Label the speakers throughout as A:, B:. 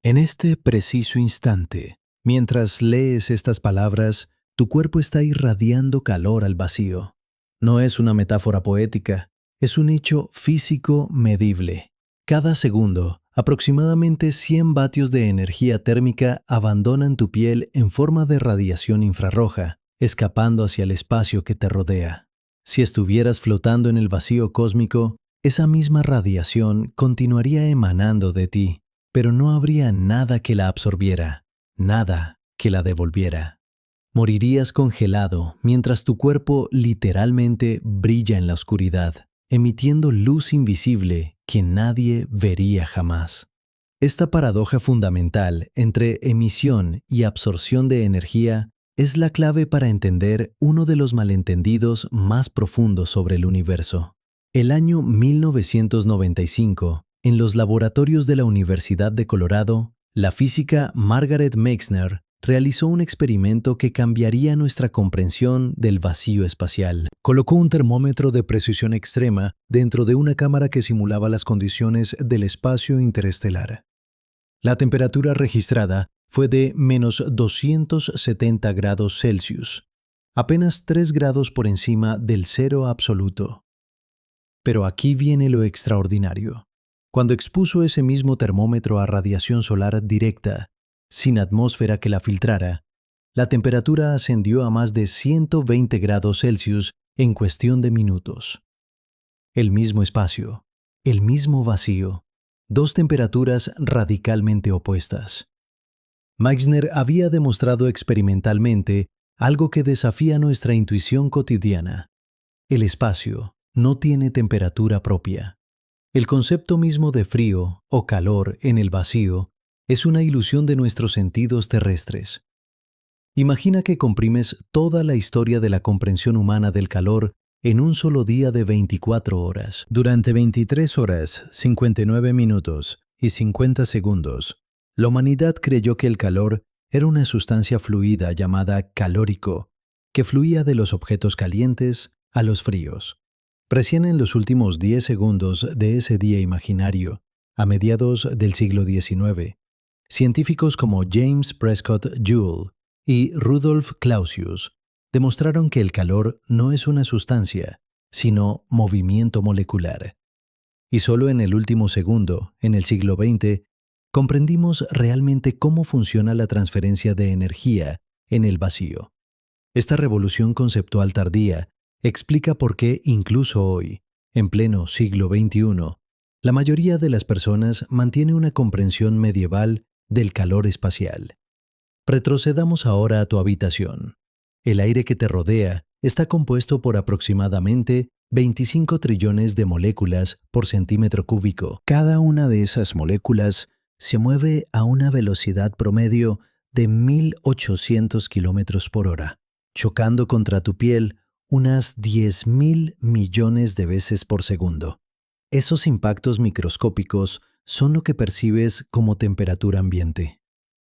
A: En este preciso instante, mientras lees estas palabras, tu cuerpo está irradiando calor al vacío. No es una metáfora poética, es un hecho físico medible. Cada segundo, aproximadamente 100 vatios de energía térmica abandonan tu piel en forma de radiación infrarroja, escapando hacia el espacio que te rodea. Si estuvieras flotando en el vacío cósmico, esa misma radiación continuaría emanando de ti, pero no habría nada que la absorbiera, nada que la devolviera. Morirías congelado mientras tu cuerpo literalmente brilla en la oscuridad, emitiendo luz invisible que nadie vería jamás. Esta paradoja fundamental entre emisión y absorción de energía es la clave para entender uno de los malentendidos más profundos sobre el universo. El año 1995, en los laboratorios de la Universidad de Colorado, la física Margaret Meissner realizó un experimento que cambiaría nuestra comprensión del vacío espacial.
B: Colocó un termómetro de precisión extrema dentro de una cámara que simulaba las condiciones del espacio interestelar. La temperatura registrada fue de menos 270 grados Celsius, apenas 3 grados por encima del cero absoluto. Pero aquí viene lo extraordinario. Cuando expuso ese mismo termómetro a radiación solar directa, sin atmósfera que la filtrara, la temperatura ascendió a más de 120 grados Celsius en cuestión de minutos. El mismo espacio, el mismo vacío, dos temperaturas radicalmente opuestas. Meissner había demostrado experimentalmente algo que desafía nuestra intuición cotidiana. El espacio no tiene temperatura propia. El concepto mismo de frío o calor en el vacío es una ilusión de nuestros sentidos terrestres. Imagina que comprimes toda la historia de la comprensión humana del calor en un solo día de 24 horas.
A: Durante 23 horas, 59 minutos y 50 segundos, la humanidad creyó que el calor era una sustancia fluida llamada calórico, que fluía de los objetos calientes a los fríos. Recién en los últimos 10 segundos de ese día imaginario, a mediados del siglo XIX, científicos como James Prescott Joule y Rudolf Clausius demostraron que el calor no es una sustancia, sino movimiento molecular. Y solo en el último segundo, en el siglo XX, comprendimos realmente cómo funciona la transferencia de energía en el vacío. Esta revolución conceptual tardía explica por qué incluso hoy, en pleno siglo XXI, la mayoría de las personas mantiene una comprensión medieval del calor espacial. Retrocedamos ahora a tu habitación. El aire que te rodea está compuesto por aproximadamente 25 trillones de moléculas por centímetro cúbico.
B: Cada una de esas moléculas se mueve a una velocidad promedio de 1.800 kilómetros por hora, chocando contra tu piel unas 10.000 millones de veces por segundo. Esos impactos microscópicos son lo que percibes como temperatura ambiente.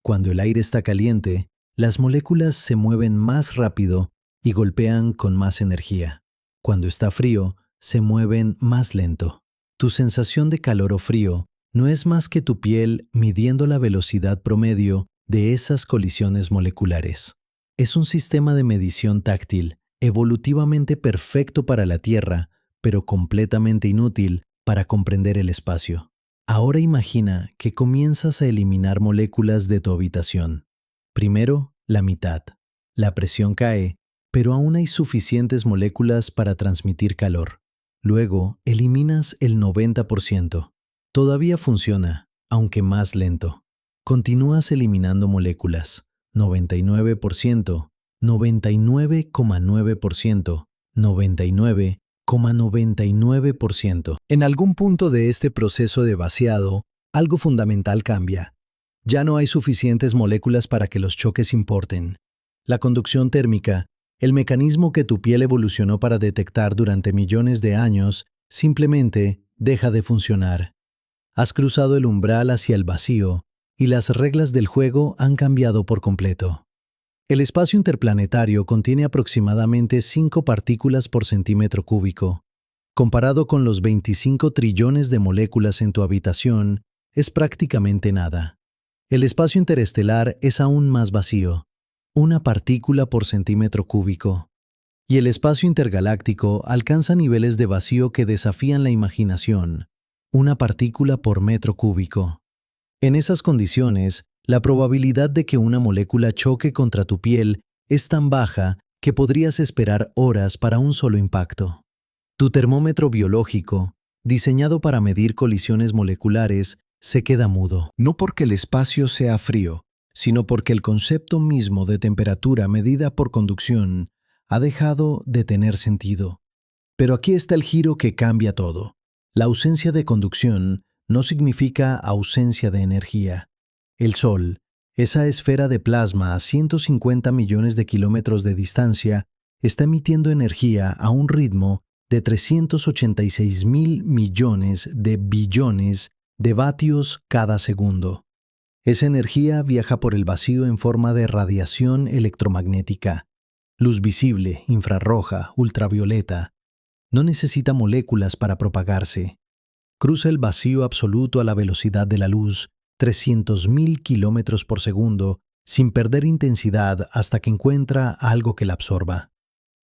B: Cuando el aire está caliente, las moléculas se mueven más rápido y golpean con más energía. Cuando está frío, se mueven más lento. Tu sensación de calor o frío no es más que tu piel midiendo la velocidad promedio de esas colisiones moleculares. Es un sistema de medición táctil, evolutivamente perfecto para la Tierra, pero completamente inútil para comprender el espacio. Ahora imagina que comienzas a eliminar moléculas de tu habitación. Primero, la mitad. La presión cae, pero aún hay suficientes moléculas para transmitir calor. Luego, eliminas el 90%. Todavía funciona, aunque más lento. Continúas eliminando moléculas. 99%, 99,9%, 99,99%. En algún punto de este proceso de vaciado, algo fundamental cambia. Ya no hay suficientes moléculas para que los choques importen. La conducción térmica, el mecanismo que tu piel evolucionó para detectar durante millones de años, simplemente deja de funcionar. Has cruzado el umbral hacia el vacío y las reglas del juego han cambiado por completo. El espacio interplanetario contiene aproximadamente 5 partículas por centímetro cúbico. Comparado con los 25 trillones de moléculas en tu habitación, es prácticamente nada.
A: El espacio interestelar es aún más vacío, una partícula por centímetro cúbico, y el espacio intergaláctico alcanza niveles de vacío que desafían la imaginación, una partícula por metro cúbico. En esas condiciones, la probabilidad de que una molécula choque contra tu piel es tan baja que podrías esperar horas para un solo impacto. Tu termómetro biológico, diseñado para medir colisiones moleculares, se queda mudo. No porque el espacio sea frío, sino porque el concepto mismo de temperatura medida por conducción ha dejado de tener sentido. Pero aquí está el giro que cambia todo. La ausencia de conducción no significa ausencia de energía. El Sol, esa esfera de plasma a 150 millones de kilómetros de distancia, está emitiendo energía a un ritmo de 386.000 millones de billones de vatios cada segundo. Esa energía viaja por el vacío en forma de radiación electromagnética, luz visible, infrarroja, ultravioleta. No necesita moléculas para propagarse. Cruza el vacío absoluto a la velocidad de la luz, 300.000 kilómetros por segundo, sin perder intensidad hasta que encuentra algo que la absorba.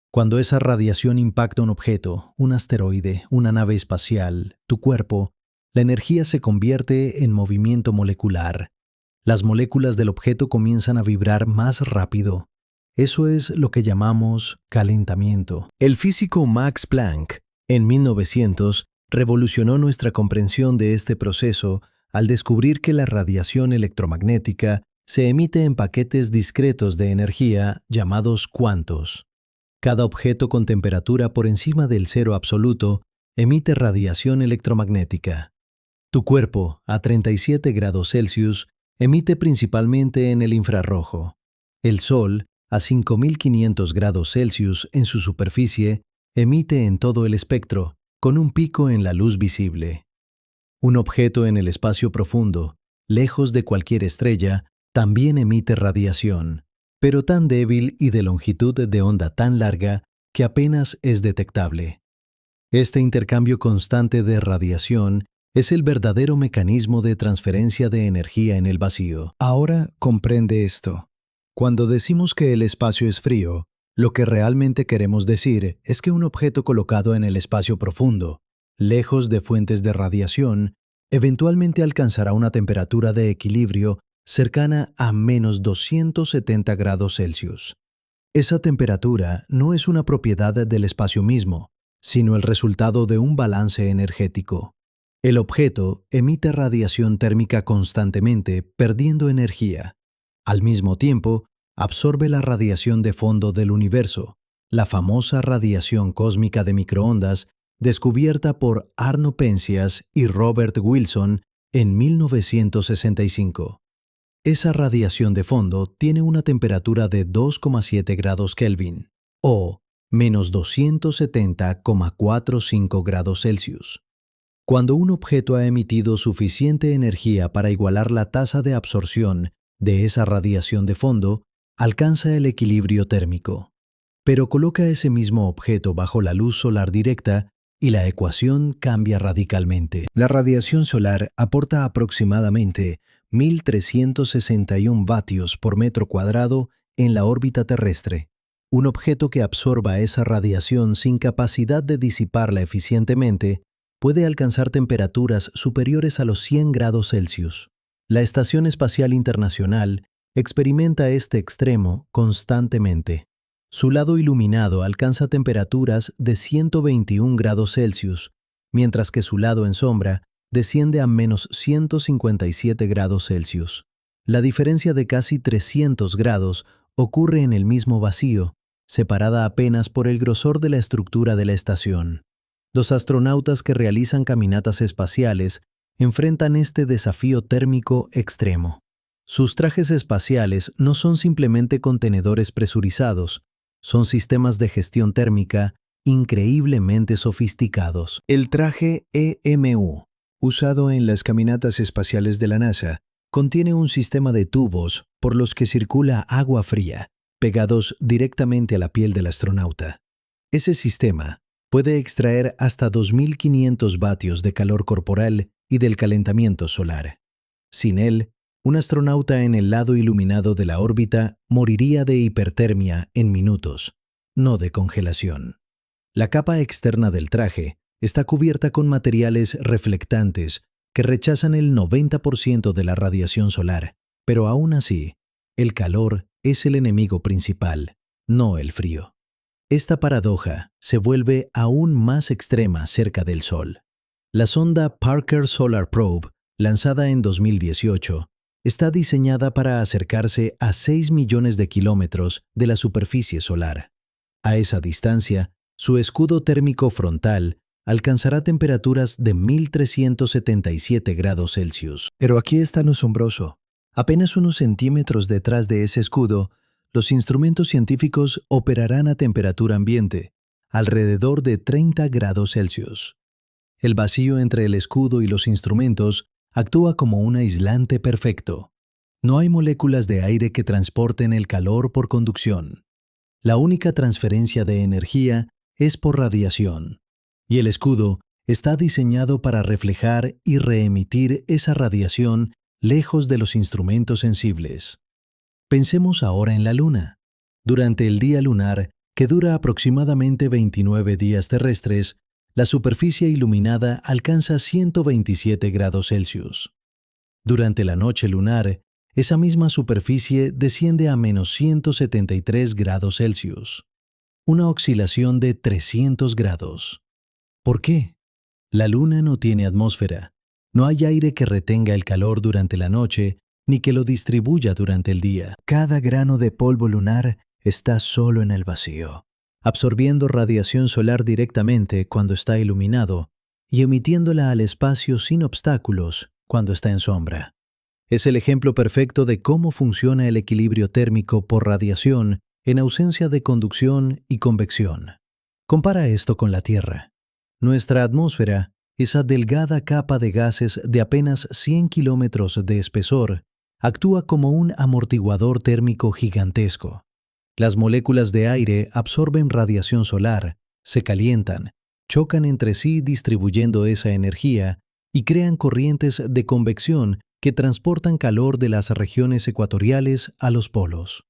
A: Cuando esa radiación impacta un objeto, un asteroide, una nave espacial, tu cuerpo, la energía se convierte en movimiento molecular. Las moléculas del objeto comienzan a vibrar más rápido. Eso es lo que llamamos calentamiento. El físico Max Planck, en 1900, revolucionó nuestra comprensión de este proceso al descubrir que la radiación electromagnética se emite en paquetes discretos de energía llamados cuantos. Cada objeto con temperatura por encima del cero absoluto emite radiación electromagnética. Tu cuerpo, a 37 grados Celsius, emite principalmente en el infrarrojo. El Sol, a 5.500 grados Celsius en su superficie, emite en todo el espectro, con un pico en la luz visible. Un objeto en el espacio profundo, lejos de cualquier estrella, también emite radiación, pero tan débil y de longitud de onda tan larga que apenas es detectable. Este intercambio constante de radiación es el verdadero mecanismo de transferencia de energía en el vacío. Ahora comprende esto. Cuando decimos que el espacio es frío, lo que realmente queremos decir es que un objeto colocado en el espacio profundo, lejos de fuentes de radiación, eventualmente alcanzará una temperatura de equilibrio cercana a menos 270 grados Celsius. Esa temperatura no es una propiedad del espacio mismo, sino el resultado de un balance energético. El objeto emite radiación térmica constantemente, perdiendo energía. Al mismo tiempo, absorbe la radiación de fondo del universo, la famosa radiación cósmica de microondas descubierta por Arno Penzias y Robert Wilson en 1965. Esa radiación de fondo tiene una temperatura de 2,7 grados Kelvin, o menos 270,45 grados Celsius. Cuando un objeto ha emitido suficiente energía para igualar la tasa de absorción de esa radiación de fondo, alcanza el equilibrio térmico. Pero coloca ese mismo objeto bajo la luz solar directa y la ecuación cambia radicalmente. La radiación solar aporta aproximadamente 1.361 vatios por metro cuadrado en la órbita terrestre. Un objeto que absorba esa radiación sin capacidad de disiparla eficientemente puede alcanzar temperaturas superiores a los 100 grados Celsius. La Estación Espacial Internacional experimenta este extremo constantemente. Su lado iluminado alcanza temperaturas de 121 grados Celsius, mientras que su lado en sombra desciende a menos 157 grados Celsius. La diferencia de casi 300 grados ocurre en el mismo vacío, separada apenas por el grosor de la estructura de la estación. Los astronautas que realizan caminatas espaciales enfrentan este desafío térmico extremo. Sus trajes espaciales no son simplemente contenedores presurizados, son sistemas de gestión térmica increíblemente sofisticados. El traje EMU, usado en las caminatas espaciales de la NASA, contiene un sistema de tubos por los que circula agua fría, pegados directamente a la piel del astronauta. Ese sistema puede extraer hasta 2.500 vatios de calor corporal y del calentamiento solar. Sin él, Un astronauta en el lado iluminado de la órbita moriría de hipertermia en minutos, no de congelación. La capa externa del traje está cubierta con materiales reflectantes que rechazan el 90% de la radiación solar, pero aún así, el calor es el enemigo principal, no el frío. Esta paradoja se vuelve aún más extrema cerca del Sol. La sonda Parker Solar Probe, lanzada en 2018, está diseñada para acercarse a 6 millones de kilómetros de la superficie solar. A esa distancia, su escudo térmico frontal alcanzará temperaturas de 1377 grados Celsius. Pero aquí está lo asombroso. Apenas unos centímetros detrás de ese escudo, los instrumentos científicos operarán a temperatura ambiente, alrededor de 30 grados Celsius. El vacío entre el escudo y los instrumentos actúa como un aislante perfecto. No hay moléculas de aire que transporten el calor por conducción. La única transferencia de energía es por radiación, y el escudo está diseñado para reflejar y reemitir esa radiación lejos de los instrumentos sensibles. Pensemos ahora en la Luna. Durante el día lunar, que dura aproximadamente 29 días terrestres, la superficie iluminada alcanza 127 grados Celsius. Durante la noche lunar, esa misma superficie desciende a menos 173 grados Celsius. Una oscilación de 300 grados. ¿Por qué? La Luna no tiene atmósfera. No hay aire que retenga el calor durante la noche ni que lo distribuya durante el día. Cada grano de polvo lunar está solo en el vacío, absorbiendo radiación solar directamente cuando está iluminado y emitiéndola al espacio sin obstáculos cuando está en sombra. Es el ejemplo perfecto de cómo funciona el equilibrio térmico por radiación en ausencia de conducción y convección. Compara esto con la Tierra. Nuestra atmósfera, esa delgada capa de gases de apenas 100 kilómetros de espesor, actúa como un amortiguador térmico gigantesco. Las moléculas de aire absorben radiación solar, se calientan, chocan entre sí distribuyendo esa energía y crean corrientes de convección que transportan calor de las regiones ecuatoriales a los polos.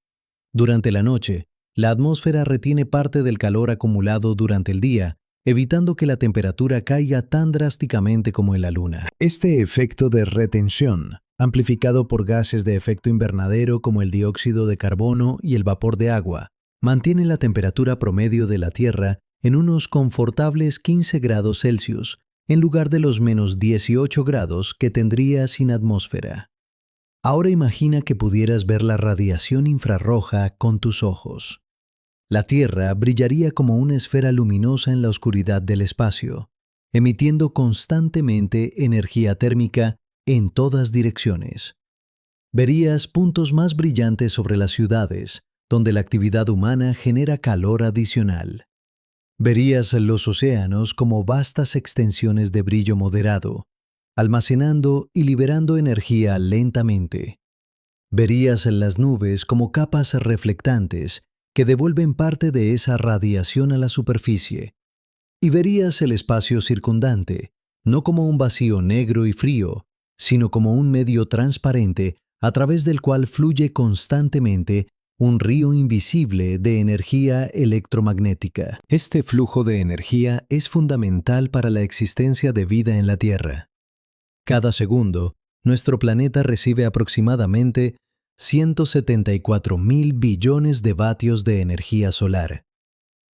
A: Durante la noche, la atmósfera retiene parte del calor acumulado durante el día, evitando que la temperatura caiga tan drásticamente como en la Luna. Este efecto de retención, amplificado por gases de efecto invernadero como el dióxido de carbono y el vapor de agua, mantiene la temperatura promedio de la Tierra en unos confortables 15 grados Celsius, en lugar de los menos 18 grados que tendría sin atmósfera. Ahora imagina que pudieras ver la radiación infrarroja con tus ojos. La Tierra brillaría como una esfera luminosa en la oscuridad del espacio, emitiendo constantemente energía térmica en todas direcciones. Verías puntos más brillantes sobre las ciudades, donde la actividad humana genera calor adicional. Verías los océanos como vastas extensiones de brillo moderado, almacenando y liberando energía lentamente. Verías las nubes como capas reflectantes que devuelven parte de esa radiación a la superficie. Y verías el espacio circundante, no como un vacío negro y frío, sino como un medio transparente a través del cual fluye constantemente un río invisible de energía electromagnética. Este flujo de energía es fundamental para la existencia de vida en la Tierra. Cada segundo, nuestro planeta recibe aproximadamente 174.000 billones de vatios de energía solar.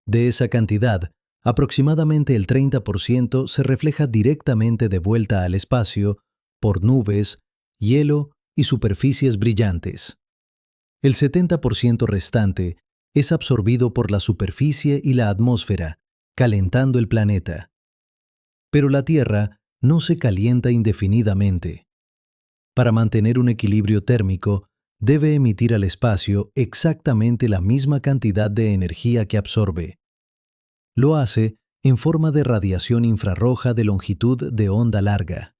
A: De esa cantidad, aproximadamente el 30% se refleja directamente de vuelta al espacio por nubes, hielo y superficies brillantes. El 70% restante es absorbido por la superficie y la atmósfera, calentando el planeta. Pero la Tierra no se calienta indefinidamente. Para mantener un equilibrio térmico, debe emitir al espacio exactamente la misma cantidad de energía que absorbe. Lo hace en forma de radiación infrarroja de longitud de onda larga.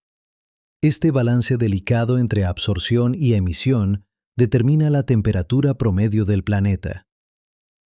A: Este balance delicado entre absorción y emisión determina la temperatura promedio del planeta.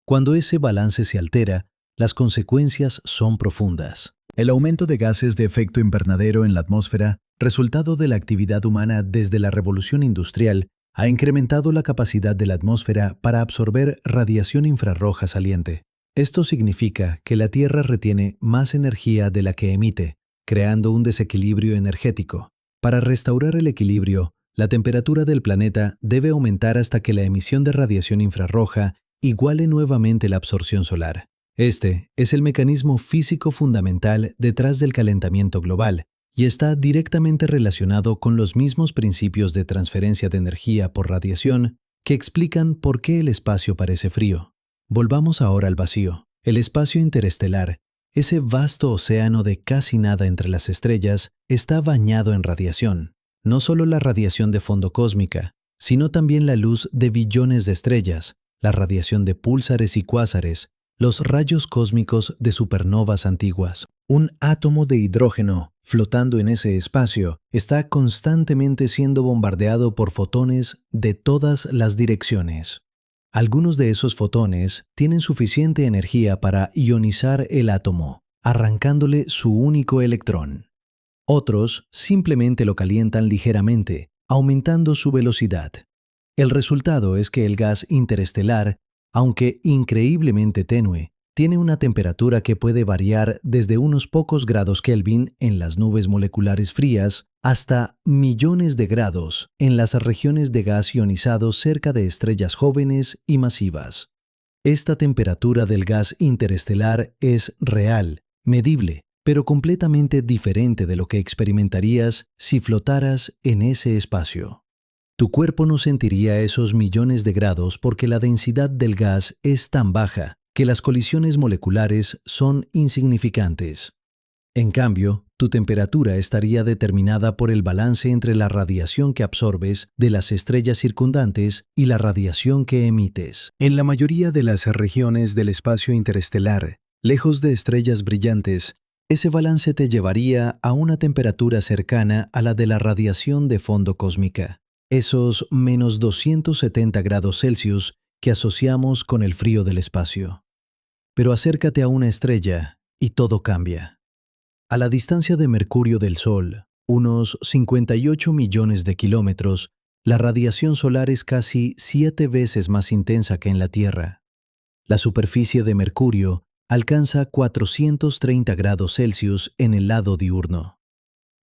A: Cuando ese balance se altera, las consecuencias son profundas. El aumento de gases de efecto invernadero en la atmósfera resultado de la actividad humana desde la revolución industrial, ha incrementado la capacidad de la atmósfera para absorber radiación infrarroja saliente. Esto significa que la Tierra retiene más energía de la que emite, creando un desequilibrio energético. Para restaurar el equilibrio, la temperatura del planeta debe aumentar hasta que la emisión de radiación infrarroja iguale nuevamente la absorción solar. Este es el mecanismo físico fundamental detrás del calentamiento global y está directamente relacionado con los mismos principios de transferencia de energía por radiación que explican por qué el espacio parece frío. Volvamos ahora al vacío. El espacio interestelar, ese vasto océano de casi nada entre las estrellas, está bañado en radiación. No solo la radiación de fondo cósmica, sino también la luz de billones de estrellas, la radiación de púlsares y cuásares, los rayos cósmicos de supernovas antiguas. Un átomo de hidrógeno, flotando en ese espacio, está constantemente siendo bombardeado por fotones de todas las direcciones. Algunos de esos fotones tienen suficiente energía para ionizar el átomo, arrancándole su único electrón. Otros simplemente lo calientan ligeramente, aumentando su velocidad. El resultado es que el gas interestelar, aunque increíblemente tenue, tiene una temperatura que puede variar desde unos pocos grados Kelvin en las nubes moleculares frías hasta millones de grados en las regiones de gas ionizado cerca de estrellas jóvenes y masivas. Esta temperatura del gas interestelar es real, medible, pero completamente diferente de lo que experimentarías si flotaras en ese espacio. Tu cuerpo no sentiría esos millones de grados porque la densidad del gas es tan baja que las colisiones moleculares son insignificantes. En cambio, tu temperatura estaría determinada por el balance entre la radiación que absorbes de las estrellas circundantes y la radiación que emites. En la mayoría de las regiones del espacio interestelar, lejos de estrellas brillantes, ese balance te llevaría a una temperatura cercana a la de la radiación de fondo cósmica, esos menos 270 grados Celsius que asociamos con el frío del espacio. Pero acércate a una estrella y todo cambia. A la distancia de Mercurio del Sol, unos 58 millones de kilómetros, la radiación solar es casi 7 veces más intensa que en la Tierra. La superficie de Mercurio alcanza 430 grados Celsius en el lado diurno.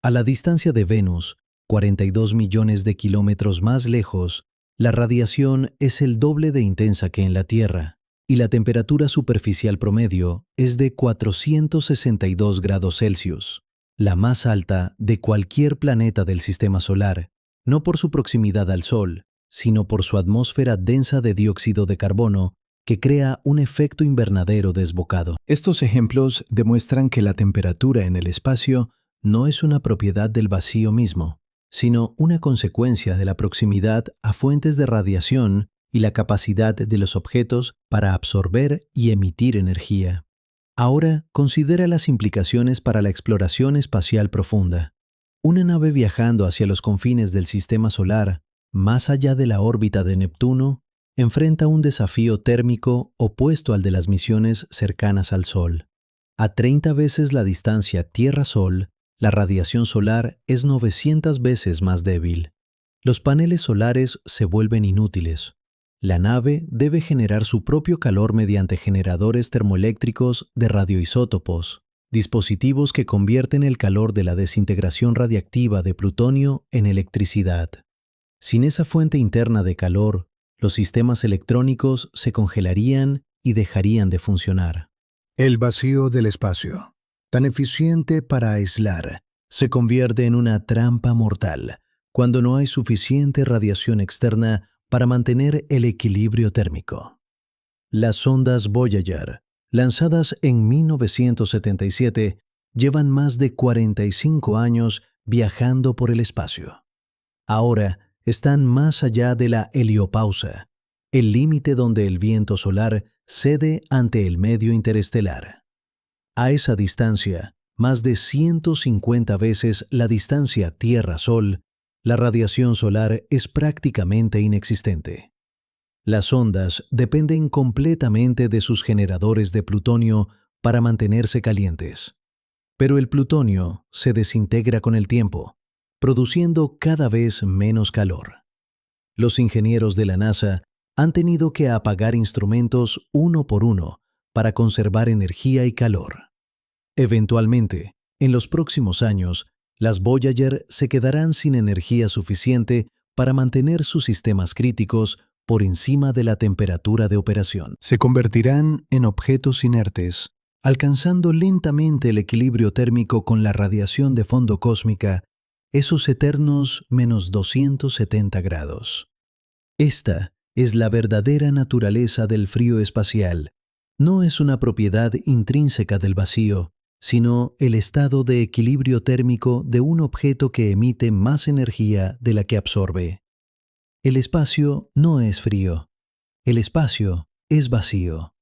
A: A la distancia de Venus, 42 millones de kilómetros más lejos, la radiación es el doble de intensa que en la Tierra, y la temperatura superficial promedio es de 462 grados Celsius, la más alta de cualquier planeta del sistema solar, no por su proximidad al Sol, sino por su atmósfera densa de dióxido de carbono que crea un efecto invernadero desbocado. Estos ejemplos demuestran que la temperatura en el espacio no es una propiedad del vacío mismo, sino una consecuencia de la proximidad a fuentes de radiación y la capacidad de los objetos para absorber y emitir energía. Ahora, considera las implicaciones para la exploración espacial profunda. Una nave viajando hacia los confines del sistema solar, más allá de la órbita de Neptuno, enfrenta un desafío térmico opuesto al de las misiones cercanas al Sol. A 30 veces la distancia Tierra-Sol, la radiación solar es 900 veces más débil. Los paneles solares se vuelven inútiles. La nave debe generar su propio calor mediante generadores termoeléctricos de radioisótopos, dispositivos que convierten el calor de la desintegración radiactiva de plutonio en electricidad. Sin esa fuente interna de calor, los sistemas electrónicos se congelarían y dejarían de funcionar.
C: El vacío del espacio, tan eficiente para aislar, se convierte en una trampa mortal cuando no hay suficiente radiación externa para mantener el equilibrio térmico. Las sondas Voyager, lanzadas en 1977, llevan más de 45 años viajando por el espacio. Ahora están más allá de la heliopausa, el límite donde el viento solar cede ante el medio interestelar. A esa distancia, más de 150 veces la distancia Tierra-Sol, la radiación solar es prácticamente inexistente. Las ondas dependen completamente de sus generadores de plutonio para mantenerse calientes. Pero el plutonio se desintegra con el tiempo,
A: produciendo cada vez menos calor. Los ingenieros de la NASA han tenido que apagar instrumentos uno por uno para conservar energía y calor. Eventualmente, en los próximos años, las Voyager se quedarán sin energía suficiente para mantener sus sistemas críticos por encima de la temperatura de operación.
C: Se convertirán en objetos inertes, alcanzando lentamente el equilibrio térmico con la radiación de fondo cósmica, esos eternos menos 270 grados. Esta es la verdadera naturaleza del frío espacial. No es una propiedad intrínseca del vacío, sino el estado de equilibrio térmico de un objeto que emite más energía de la que absorbe. El espacio no es frío. El espacio es vacío.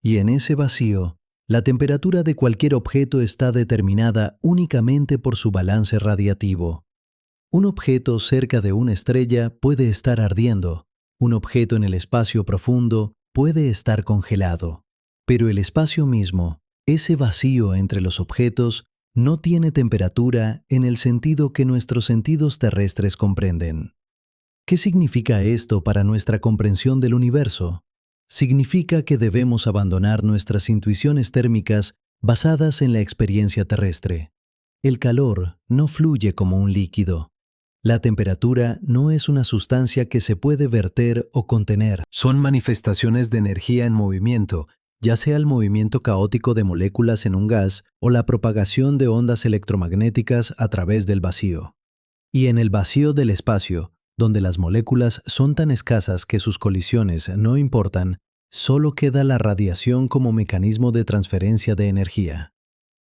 C: Y en ese vacío, la temperatura de cualquier objeto está determinada únicamente por su balance radiativo. Un objeto cerca de una estrella puede estar ardiendo. Un objeto en el espacio profundo puede estar congelado. Pero el espacio mismo, ese vacío entre los objetos, no tiene temperatura en el sentido que nuestros sentidos terrestres comprenden. ¿Qué significa esto para nuestra comprensión del universo? Significa que debemos abandonar nuestras intuiciones térmicas basadas en la experiencia terrestre. El calor no fluye como un líquido. La temperatura no es una sustancia que se puede verter o contener.
B: Son manifestaciones de energía en movimiento, ya sea el movimiento caótico de moléculas en un gas o la propagación de ondas electromagnéticas a través del vacío. Y en el vacío del espacio, donde las moléculas son tan escasas que sus colisiones no importan, solo queda la radiación como mecanismo de transferencia de energía.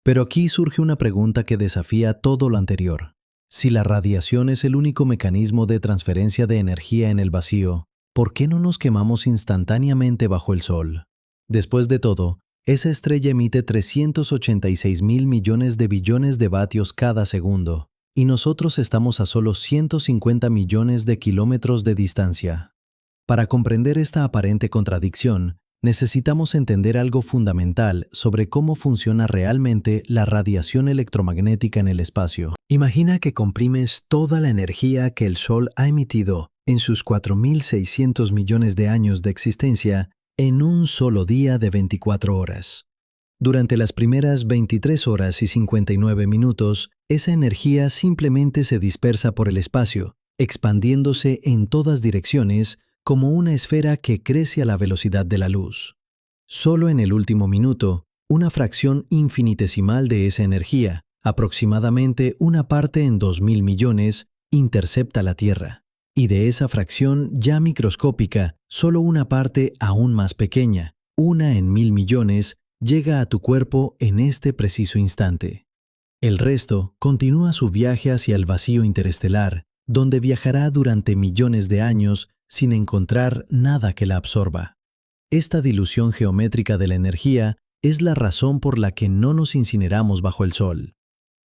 B: Pero aquí surge una pregunta que desafía todo lo anterior. Si la radiación es el único mecanismo de transferencia de energía en el vacío, ¿por qué no nos quemamos instantáneamente bajo el Sol? Después de todo, esa estrella emite 386.000 millones de billones de vatios cada segundo, y nosotros estamos a solo 150 millones de kilómetros de distancia. Para comprender esta aparente contradicción, necesitamos entender algo fundamental sobre cómo funciona realmente la radiación electromagnética en el espacio.
C: Imagina que comprimes toda la energía que el Sol ha emitido en sus 4.600 millones de años de existencia en un solo día de 24 horas. Durante las primeras 23 horas y 59 minutos, esa energía simplemente se dispersa por el espacio, expandiéndose en todas direcciones como una esfera que crece a la velocidad de la luz. Solo en el último minuto, una fracción infinitesimal de esa energía, aproximadamente una parte en 2.000 millones, intercepta la Tierra. Y de esa fracción ya microscópica, solo una parte aún más pequeña, una en 1.000 millones, llega a tu cuerpo en este preciso instante. El resto continúa su viaje hacia el vacío interestelar, donde viajará durante millones de años sin encontrar nada que la absorba. Esta dilución geométrica de la energía es la razón por la que no nos incineramos bajo el Sol.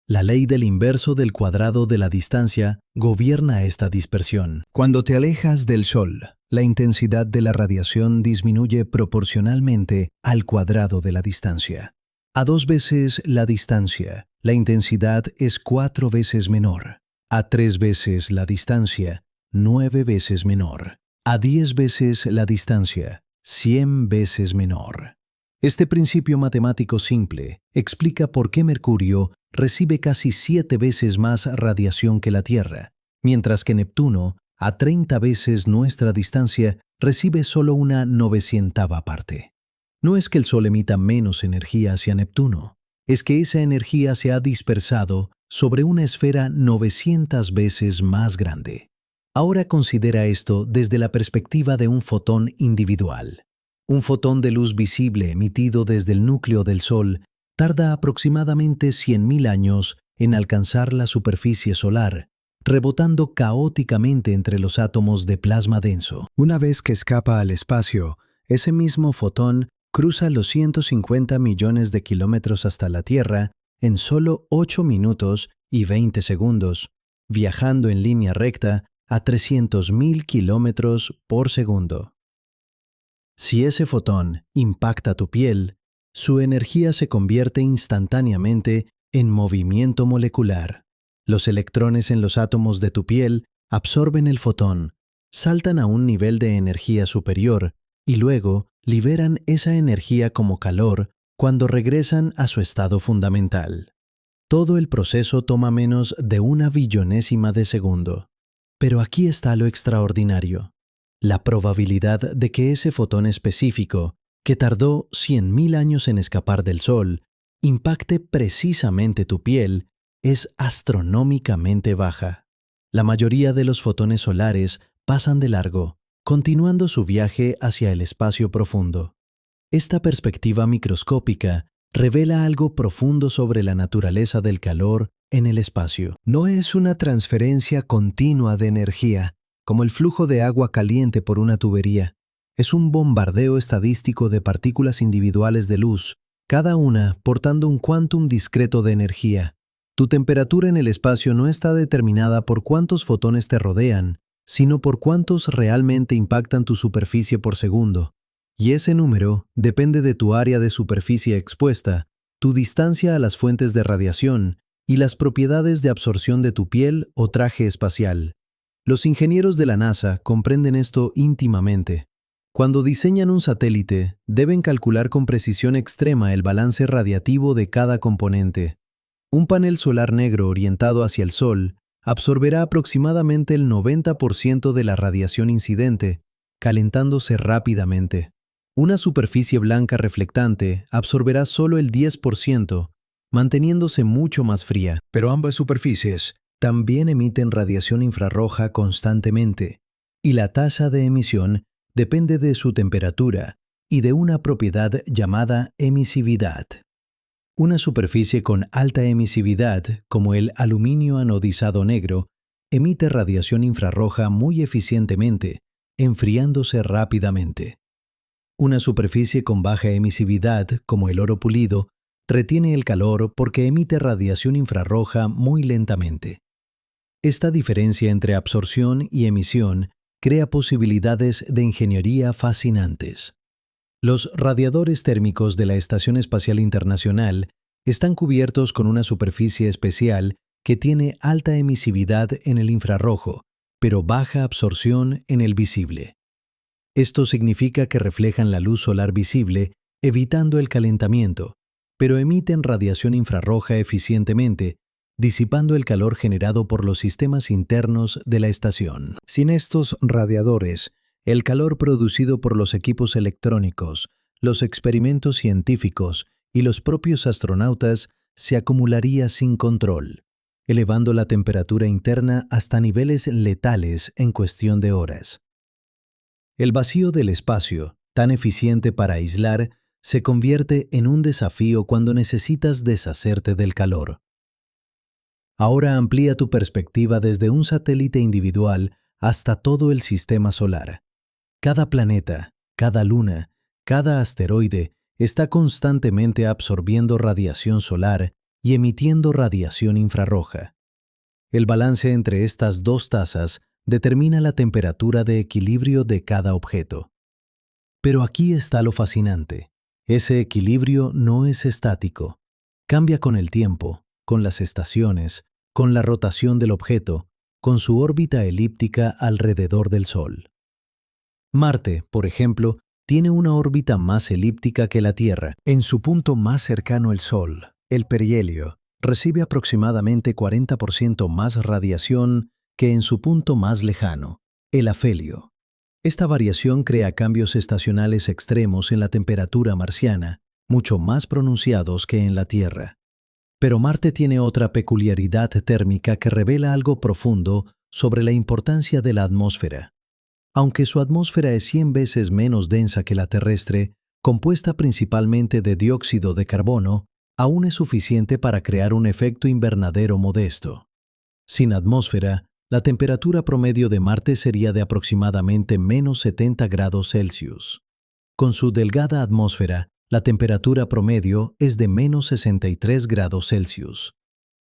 C: La ley del inverso del cuadrado de la distancia gobierna esta dispersión.
A: Cuando te alejas del Sol, la intensidad de la radiación disminuye proporcionalmente al cuadrado de la distancia. A 2 veces la distancia, la intensidad es 4 veces menor. A 3 veces la distancia, 9 veces menor. A 10 veces la distancia, 100 veces menor. Este principio matemático simple explica por qué Mercurio recibe casi 7 veces más radiación que la Tierra, mientras que Neptuno, a 30 veces nuestra distancia, recibe solo una 900ª parte. No es que el Sol emita menos energía hacia Neptuno, es que esa energía se ha dispersado sobre una esfera 900 veces más grande. Ahora considera esto desde la perspectiva de un fotón individual. Un fotón de luz visible emitido desde el núcleo del Sol tarda aproximadamente 100.000 años en alcanzar la superficie solar, rebotando caóticamente entre los átomos de plasma denso.
C: Una vez que escapa al espacio, ese mismo fotón cruza los 150 millones de kilómetros hasta la Tierra en solo 8 minutos y 20 segundos, viajando en línea recta a 300.000 kilómetros por segundo. Si ese fotón impacta tu piel, su energía se convierte instantáneamente en movimiento molecular.
A: Los electrones en los átomos de tu piel absorben el fotón, saltan a un nivel de energía superior y luego liberan esa energía como calor cuando regresan a su estado fundamental. Todo el proceso toma menos de 1/billonésima de segundo. Pero aquí está lo extraordinario. La probabilidad de que ese fotón específico, que tardó 100.000 años en escapar del Sol, impacte precisamente tu piel, es astronómicamente baja. La mayoría de los fotones solares pasan de largo, continuando su viaje hacia el espacio profundo. Esta perspectiva microscópica revela algo profundo sobre la naturaleza del calor en el espacio.
C: No es una transferencia continua de energía, como el flujo de agua caliente por una tubería. Es un bombardeo estadístico de partículas individuales de luz, cada una portando un quantum discreto de energía. Tu temperatura en el espacio no está determinada por cuántos fotones te rodean, sino por cuántos realmente impactan tu superficie por segundo. Y ese número depende de tu área de superficie expuesta, tu distancia a las fuentes de radiación y las propiedades de absorción de tu piel o traje espacial. Los ingenieros de la NASA comprenden esto íntimamente. Cuando diseñan un satélite, deben calcular con precisión extrema el balance radiativo de cada componente. Un panel solar negro orientado hacia el Sol absorberá aproximadamente el 90% de la radiación incidente, calentándose rápidamente. Una superficie blanca reflectante absorberá solo el 10%, manteniéndose mucho más fría. Pero ambas superficies también emiten radiación infrarroja constantemente, y la tasa de emisión depende de su temperatura y de una propiedad llamada emisividad. Una superficie con alta emisividad, como el aluminio anodizado negro, emite radiación infrarroja muy eficientemente, enfriándose rápidamente. Una superficie con baja emisividad, como el oro pulido, retiene el calor porque emite radiación infrarroja muy lentamente. Esta diferencia entre absorción y emisión crea posibilidades de ingeniería fascinantes. Los radiadores térmicos de la Estación Espacial Internacional están cubiertos con una superficie especial que tiene alta emisividad en el infrarrojo, pero baja absorción en el visible. Esto significa que reflejan la luz solar visible, evitando el calentamiento, pero emiten radiación infrarroja eficientemente, disipando el calor generado por los sistemas internos de la estación. Sin estos radiadores, el calor producido por los equipos electrónicos, los experimentos científicos y los propios astronautas se acumularía sin control, elevando la temperatura interna hasta niveles letales en cuestión de horas. El vacío del espacio, tan eficiente para aislar, se convierte en un desafío cuando necesitas deshacerte del calor. Ahora amplía tu perspectiva desde un satélite individual hasta todo el sistema solar. Cada planeta, cada luna, cada asteroide está constantemente absorbiendo radiación solar y emitiendo radiación infrarroja. El balance entre estas dos tasas determina la temperatura de equilibrio de cada objeto. Pero aquí está lo fascinante. Ese equilibrio no es estático. Cambia con el tiempo, con las estaciones, con la rotación del objeto, con su órbita elíptica alrededor del Sol. Marte, por ejemplo, tiene una órbita más elíptica que la Tierra. En su punto más cercano al Sol, el perihelio, recibe aproximadamente 40% más radiación que en su punto más lejano, el afelio. Esta variación crea cambios estacionales extremos en la temperatura marciana, mucho más pronunciados que en la Tierra. Pero Marte tiene otra peculiaridad térmica que revela algo profundo sobre la importancia de la atmósfera. Aunque su atmósfera es 100 veces menos densa que la terrestre, compuesta principalmente de dióxido de carbono, aún es suficiente para crear un efecto invernadero modesto. Sin atmósfera, la temperatura promedio de Marte sería de aproximadamente menos 70 grados Celsius. Con su delgada atmósfera, la temperatura promedio es de menos 63 grados Celsius.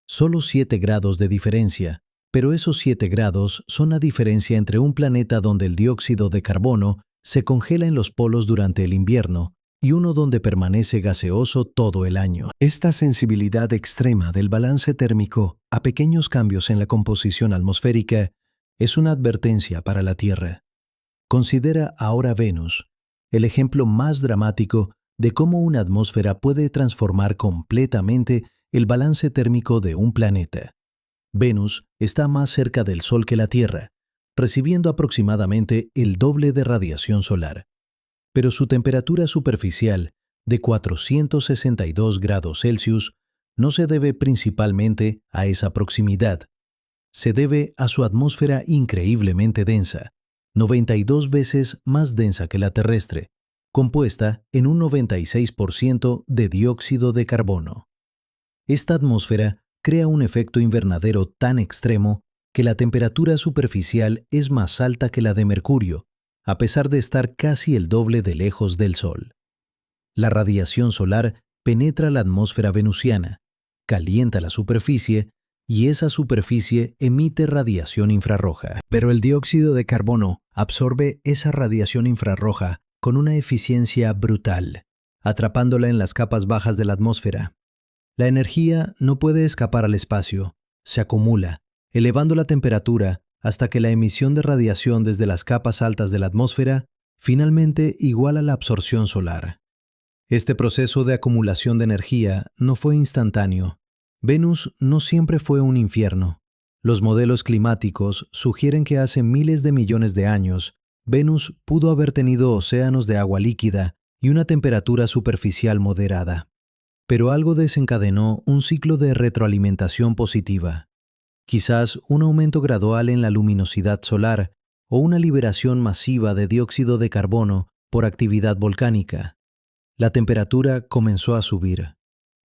C: Solo 7 grados de diferencia, pero esos 7 grados son la diferencia entre un planeta donde el dióxido de carbono se congela en los polos durante el invierno y uno donde permanece gaseoso todo el año. Esta sensibilidad extrema del balance térmico a pequeños cambios en la composición atmosférica es una advertencia para la Tierra. Considera ahora Venus, el ejemplo más dramático de cómo una atmósfera puede transformar completamente el balance térmico de un planeta. Venus está más cerca del Sol que la Tierra, recibiendo aproximadamente el doble de radiación solar. Pero su temperatura superficial, de 462 grados Celsius, no se debe principalmente a esa proximidad. Se debe a su atmósfera increíblemente densa, 92 veces más densa que la terrestre, compuesta en un 96% de dióxido de carbono. Esta atmósfera crea un efecto invernadero tan extremo que la temperatura superficial es más alta que la de Mercurio, a pesar de estar casi el doble de lejos del Sol. La radiación solar penetra la atmósfera venusiana, calienta la superficie y esa superficie emite radiación infrarroja. Pero el dióxido de carbono absorbe esa radiación infrarroja con una eficiencia brutal, atrapándola en las capas bajas de la atmósfera. La energía no puede escapar al espacio, se acumula, elevando la temperatura hasta que la emisión de radiación desde las capas altas de la atmósfera finalmente iguala la absorción solar. Este proceso de acumulación de energía no fue instantáneo. Venus no siempre fue un infierno. Los modelos climáticos sugieren que hace miles de millones de años, Venus pudo haber tenido océanos de agua líquida y una temperatura superficial moderada. Pero algo desencadenó un ciclo de retroalimentación positiva. Quizás un aumento gradual en la luminosidad solar o una liberación masiva de dióxido de carbono por actividad volcánica. La temperatura comenzó a subir.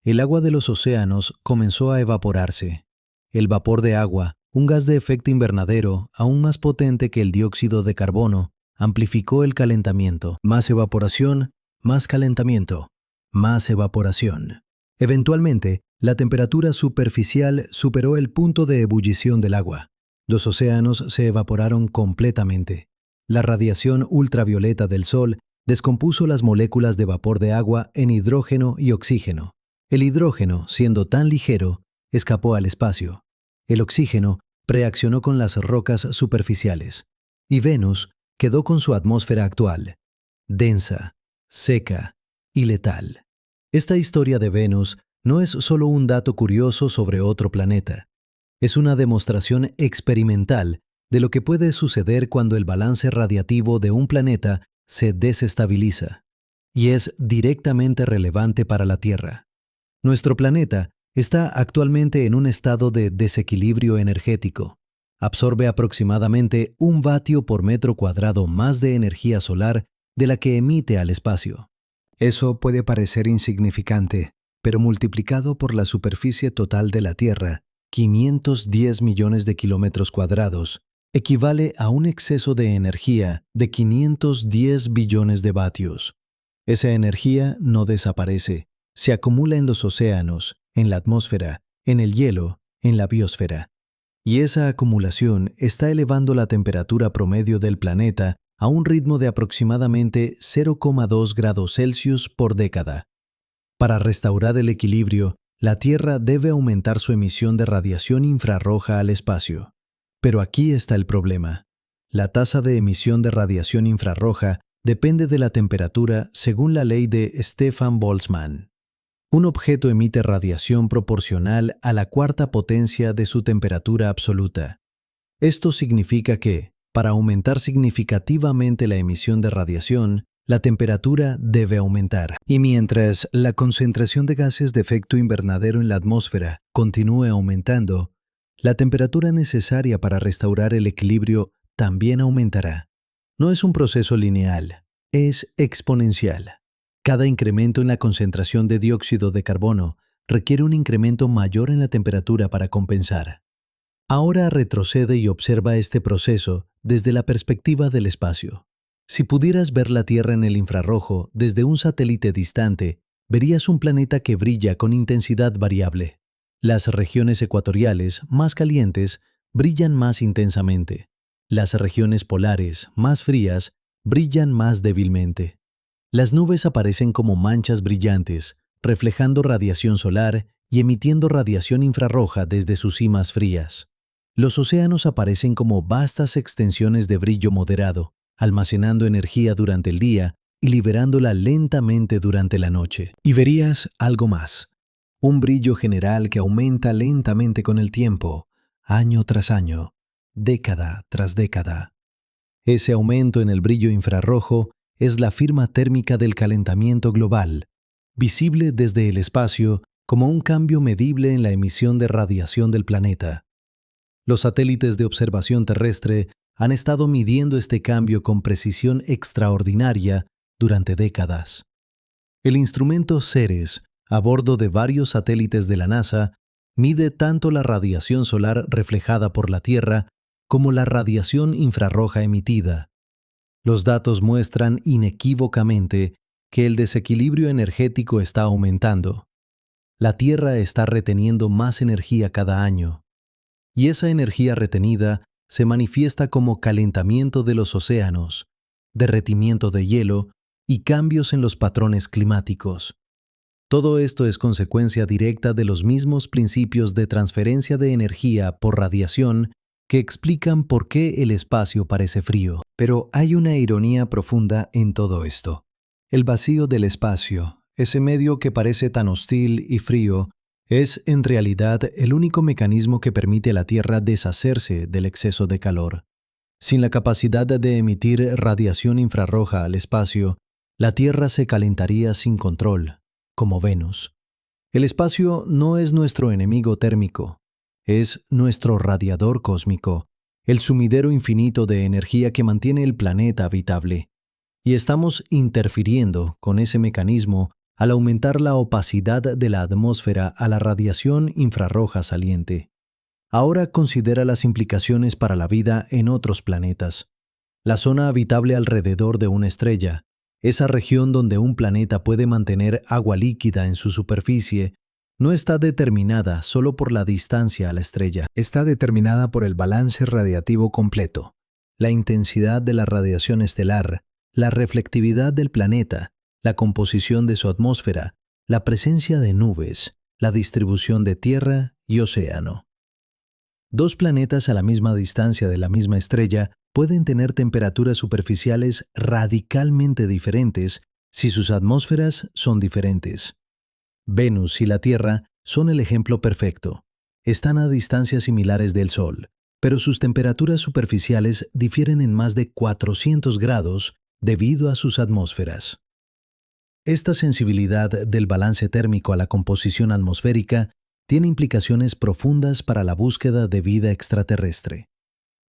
C: El agua de los océanos comenzó a evaporarse. El vapor de agua, un gas de efecto invernadero aún más potente que el dióxido de carbono, amplificó el calentamiento. Más evaporación, más calentamiento, más evaporación. Eventualmente, la temperatura superficial superó el punto de ebullición del agua. Los océanos se evaporaron completamente. La radiación ultravioleta del Sol descompuso las moléculas de vapor de agua en hidrógeno y oxígeno. El hidrógeno, siendo tan ligero, escapó al espacio. El oxígeno reaccionó con las rocas superficiales. Y Venus quedó con su atmósfera actual, densa, seca y letal. Esta historia de Venus no es solo un dato curioso sobre otro planeta. Es una demostración experimental de lo que puede suceder cuando el balance radiativo de un planeta se desestabiliza. Y es directamente relevante para la Tierra. Nuestro planeta está actualmente en un estado de desequilibrio energético. Absorbe aproximadamente 1 vatio por metro cuadrado más de energía solar de la que emite al espacio. Eso puede parecer insignificante, pero multiplicado por la superficie total de la Tierra, 510 millones de kilómetros cuadrados, equivale a un exceso de energía de 510 billones de vatios. Esa energía no desaparece, se acumula en los océanos, en la atmósfera, en el hielo, en la biosfera. Y esa acumulación está elevando la temperatura promedio del planeta a un ritmo de aproximadamente 0,2 grados Celsius por década. Para restaurar el equilibrio, la Tierra debe aumentar su emisión de radiación infrarroja al espacio. Pero aquí está el problema. La tasa de emisión de radiación infrarroja depende de la temperatura según la ley de Stefan Boltzmann. Un objeto emite radiación proporcional a la cuarta potencia de su temperatura absoluta. Esto significa que, para aumentar significativamente la emisión de radiación, la temperatura debe aumentar. Y mientras la concentración de gases de efecto invernadero en la atmósfera continúe aumentando, la temperatura necesaria para restaurar el equilibrio también aumentará. No es un proceso lineal, es exponencial. Cada incremento en la concentración de dióxido de carbono requiere un incremento mayor en la temperatura para compensar. Ahora retrocede y observa este proceso desde la perspectiva del espacio. Si pudieras ver la Tierra en el infrarrojo desde un satélite distante, verías un planeta que brilla con intensidad variable. Las regiones ecuatoriales, más calientes, brillan más intensamente. Las regiones polares, más frías, brillan más débilmente.
A: Las nubes aparecen como manchas brillantes, reflejando radiación solar y emitiendo radiación infrarroja desde sus cimas frías. Los océanos aparecen como vastas extensiones de brillo moderado, almacenando energía durante el día y liberándola lentamente durante la noche.
C: Y verías algo más. Un brillo general que aumenta lentamente con el tiempo, año tras año, década tras década. Ese aumento en el brillo infrarrojo es la firma térmica del calentamiento global, visible desde el espacio como un cambio medible en la emisión de radiación del planeta. Los satélites de observación terrestre han estado midiendo este cambio con precisión extraordinaria durante décadas. El instrumento CERES, a bordo de varios satélites de la NASA, mide tanto la radiación solar reflejada por la Tierra como la radiación infrarroja emitida. Los datos muestran inequívocamente que el desequilibrio energético está aumentando. La Tierra está reteniendo más energía cada año, y esa energía retenida se manifiesta como calentamiento de los océanos, derretimiento de hielo y cambios en los patrones climáticos. Todo esto es consecuencia directa de los mismos principios de transferencia de energía por radiación que explican por qué el espacio parece frío. Pero hay una ironía profunda en todo esto. El vacío del espacio, ese medio que parece tan hostil y frío, es en realidad el único mecanismo que permite a la Tierra deshacerse del exceso de calor. Sin la capacidad de emitir radiación infrarroja al espacio, la Tierra se calentaría sin control, como Venus. El espacio no es nuestro enemigo térmico, es nuestro radiador cósmico, el sumidero infinito de energía que mantiene el planeta habitable. Y estamos interfiriendo con ese mecanismo al aumentar la opacidad de la atmósfera a la radiación infrarroja saliente. Ahora considera las implicaciones para la vida en otros planetas. La zona habitable alrededor de una estrella, esa región donde un planeta puede mantener agua líquida en su superficie, no está determinada solo por la distancia a la estrella. Está determinada por el balance radiativo completo, la intensidad de la radiación estelar, la reflectividad del planeta, la composición de su atmósfera, la presencia de nubes, la distribución de tierra y océano. Dos planetas a la misma distancia de la misma estrella pueden tener temperaturas superficiales radicalmente diferentes si sus atmósferas son diferentes. Venus y la Tierra son el ejemplo perfecto. Están a distancias similares del Sol, pero sus temperaturas superficiales difieren en más de 400 grados debido a sus atmósferas. Esta sensibilidad del balance térmico a la composición atmosférica tiene implicaciones profundas para la búsqueda de vida extraterrestre.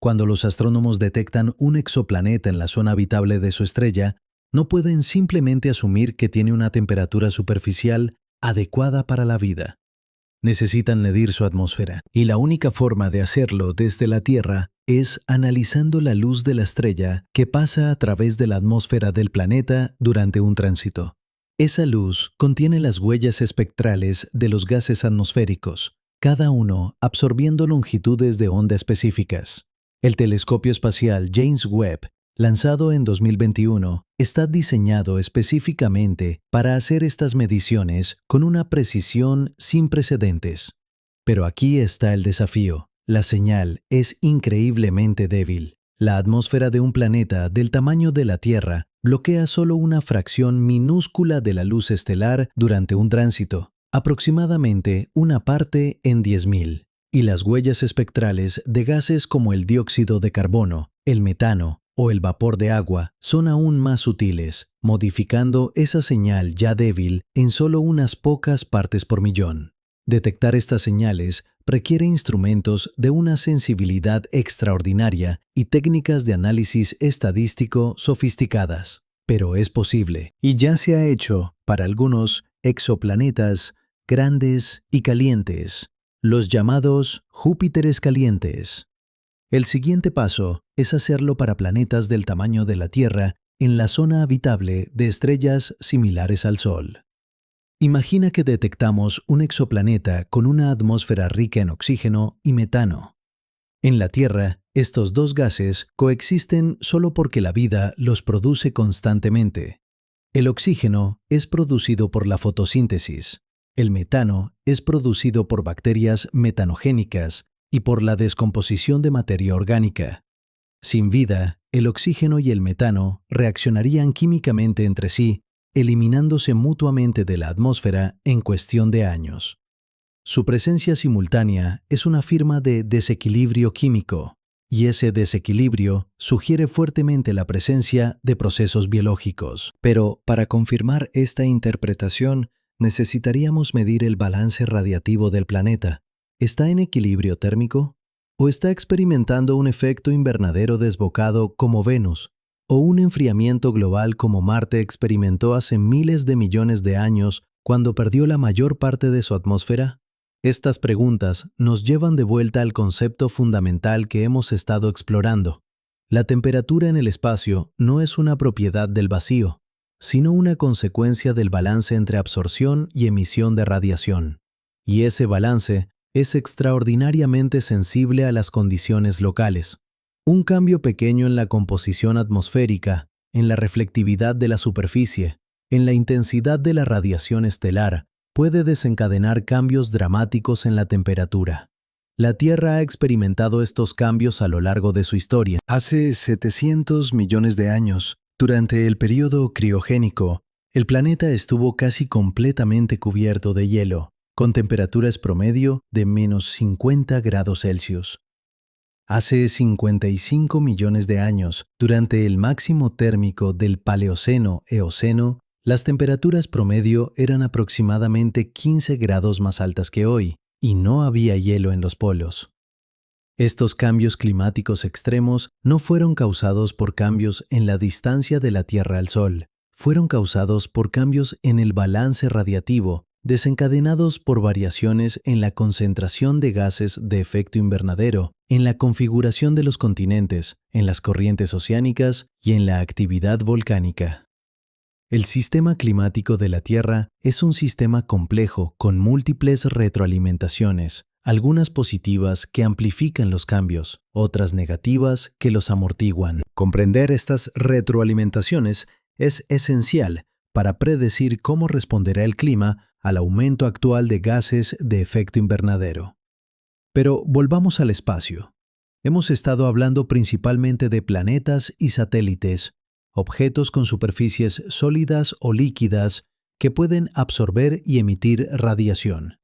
C: Cuando los astrónomos detectan un exoplaneta en la zona habitable de su estrella, no pueden simplemente asumir que tiene una temperatura superficial adecuada para la vida. Necesitan medir su atmósfera. Y la única forma de hacerlo desde la Tierra es analizando la luz de la estrella que pasa a través de la atmósfera del planeta durante un tránsito. Esa luz contiene las huellas espectrales de los gases atmosféricos, cada uno absorbiendo longitudes de onda específicas. El telescopio espacial James Webb, lanzado en 2021, está diseñado específicamente para hacer estas mediciones con una precisión sin precedentes. Pero aquí está el desafío. La señal es increíblemente débil. La atmósfera de un planeta del tamaño de la Tierra bloquea solo una fracción minúscula de la luz estelar durante un tránsito, aproximadamente una parte en 10.000. Y las huellas espectrales de gases como el dióxido de carbono, el metano o el vapor de agua son aún más sutiles, modificando esa señal ya débil en solo unas pocas partes por millón. Detectar estas señales requiere instrumentos de una sensibilidad extraordinaria y técnicas de análisis estadístico sofisticadas. Pero es posible, y ya se ha hecho para algunos exoplanetas grandes y calientes, los llamados Júpiteres calientes. El siguiente paso es hacerlo para planetas del tamaño de la Tierra en la zona habitable de estrellas similares al Sol. Imagina que detectamos un exoplaneta con una atmósfera rica en oxígeno y metano. En la Tierra, estos dos gases coexisten solo porque la vida los produce constantemente.
A: El oxígeno es producido por la fotosíntesis. El metano es producido por bacterias metanogénicas y por la descomposición de materia orgánica. Sin vida, el oxígeno y el metano reaccionarían químicamente entre sí, eliminándose mutuamente de la atmósfera en cuestión de años. Su presencia simultánea es una firma de desequilibrio químico, y ese desequilibrio sugiere fuertemente la presencia de procesos biológicos.
B: Pero para confirmar esta interpretación, necesitaríamos medir el balance radiativo del planeta. ¿Está en equilibrio térmico? ¿O está experimentando un efecto invernadero desbocado como Venus? ¿O un enfriamiento global como Marte experimentó hace miles de millones de años cuando perdió la mayor parte de su atmósfera? Estas preguntas nos llevan de vuelta al concepto fundamental que hemos estado explorando. La temperatura en el espacio no es una propiedad del vacío, sino una consecuencia del balance entre absorción y emisión de radiación. Y ese balance es extraordinariamente sensible a las condiciones locales. Un cambio pequeño en la composición atmosférica, en la reflectividad de la superficie, en la intensidad de la radiación estelar, puede desencadenar cambios dramáticos en la temperatura. La Tierra ha experimentado estos cambios a lo largo de su historia.
C: Hace 700 millones de años, durante el período criogénico, el planeta estuvo casi completamente cubierto de hielo, con temperaturas promedio de menos 50 grados Celsius. Hace 55 millones de años, durante el máximo térmico del Paleoceno-Eoceno, las temperaturas promedio eran aproximadamente 15 grados más altas que hoy, y no había hielo en los polos. Estos cambios climáticos extremos no fueron causados por cambios en la distancia de la Tierra al Sol, fueron causados por cambios en el balance radiativo, desencadenados por variaciones en la concentración de gases de efecto invernadero, en la configuración de los continentes, en las corrientes oceánicas y en la actividad volcánica. El sistema climático de la Tierra es un sistema complejo con múltiples retroalimentaciones, algunas positivas que amplifican los cambios, otras negativas que los amortiguan. Comprender estas retroalimentaciones es esencial para predecir cómo responderá el clima al aumento actual de gases de efecto invernadero. Pero volvamos al espacio. Hemos estado hablando principalmente de planetas y satélites, objetos con superficies sólidas o líquidas que pueden absorber y emitir radiación.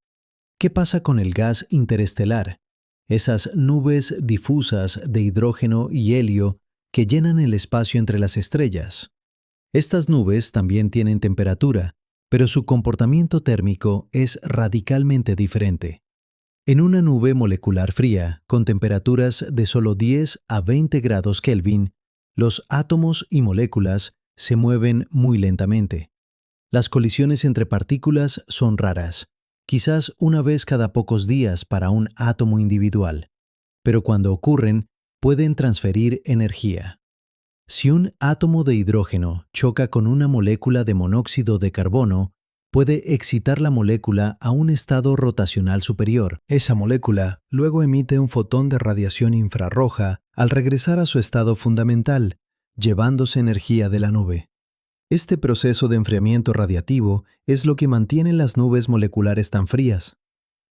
C: ¿Qué pasa con el gas interestelar? Esas nubes difusas de hidrógeno y helio que llenan el espacio entre las estrellas. Estas nubes también tienen temperatura, pero su comportamiento térmico es radicalmente diferente. En una nube molecular fría, con temperaturas de solo 10 a 20 grados Kelvin, los átomos y moléculas se mueven muy lentamente. Las colisiones entre partículas son raras, quizás una vez cada pocos días para un átomo individual, pero cuando ocurren, pueden transferir energía. Si un átomo de hidrógeno choca con una molécula de monóxido de carbono, puede excitar la molécula a un estado rotacional superior. Esa molécula luego emite un fotón de radiación infrarroja al regresar a su estado fundamental, llevándose energía de la nube. Este proceso de enfriamiento radiativo es lo que mantiene las nubes moleculares tan frías.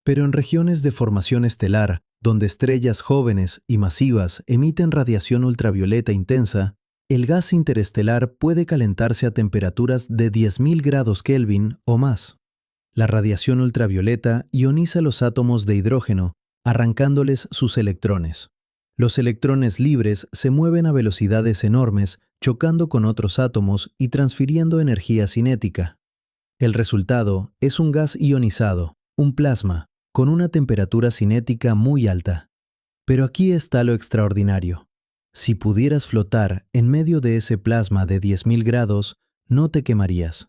C: Pero en regiones de formación estelar, donde estrellas jóvenes y masivas emiten radiación ultravioleta intensa, el gas interestelar puede calentarse a temperaturas de 10.000 grados Kelvin o más. La radiación ultravioleta ioniza los átomos de hidrógeno, arrancándoles sus electrones. Los electrones libres se mueven a velocidades enormes, chocando con otros átomos y transfiriendo energía cinética. El resultado es un gas ionizado, un plasma, con una temperatura cinética muy alta. Pero aquí está lo extraordinario. Si pudieras flotar en medio de ese plasma de 10.000 grados, no te quemarías.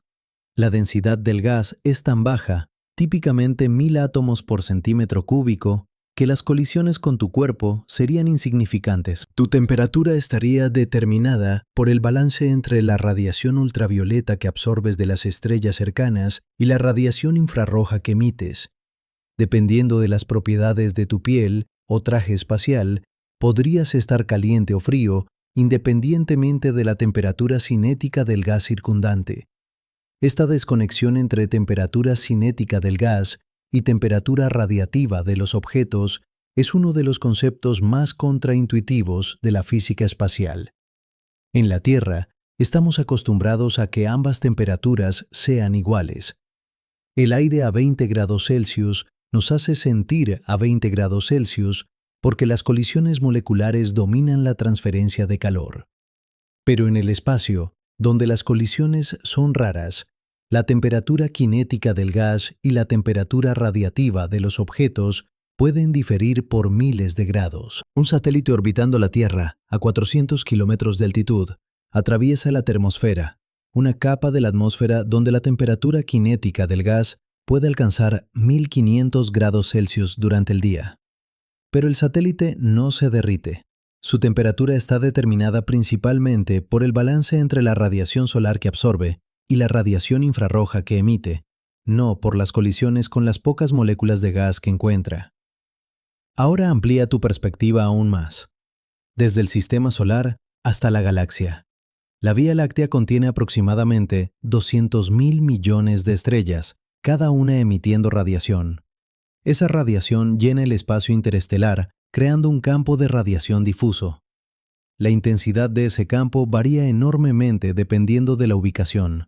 C: La densidad del gas es tan baja, típicamente 1.000 átomos por centímetro cúbico, que las colisiones con tu cuerpo serían insignificantes. Tu temperatura estaría determinada por el balance entre la radiación ultravioleta que absorbes de las estrellas cercanas y la radiación infrarroja que emites. Dependiendo de las propiedades de tu piel o traje espacial, podrías estar caliente o frío independientemente de la temperatura cinética del gas circundante.
A: Esta desconexión entre temperatura cinética del gas y temperatura radiativa de los objetos es uno de los conceptos más contraintuitivos de la física espacial. En la Tierra, estamos acostumbrados a que ambas temperaturas sean iguales. El aire a 20 grados Celsius nos hace sentir a 20 grados Celsius porque las colisiones moleculares dominan la transferencia de calor. Pero en el espacio, donde las colisiones son raras, la temperatura cinética del gas y la temperatura radiativa de los objetos pueden diferir por miles de grados.
C: Un satélite orbitando la Tierra a 400 kilómetros de altitud atraviesa la termosfera, una capa de la atmósfera donde la temperatura cinética del gas puede alcanzar 1500 grados Celsius durante el día. Pero el satélite no se derrite. Su temperatura está determinada principalmente por el balance entre la radiación solar que absorbe y la radiación infrarroja que emite, no por las colisiones con las pocas moléculas de gas que encuentra. Ahora amplía tu perspectiva aún más. Desde el sistema solar hasta la galaxia. La Vía Láctea contiene aproximadamente 200.000 millones de estrellas, cada una emitiendo radiación. Esa radiación llena el espacio interestelar, creando un campo de radiación difuso. La intensidad de ese campo varía enormemente dependiendo de la ubicación.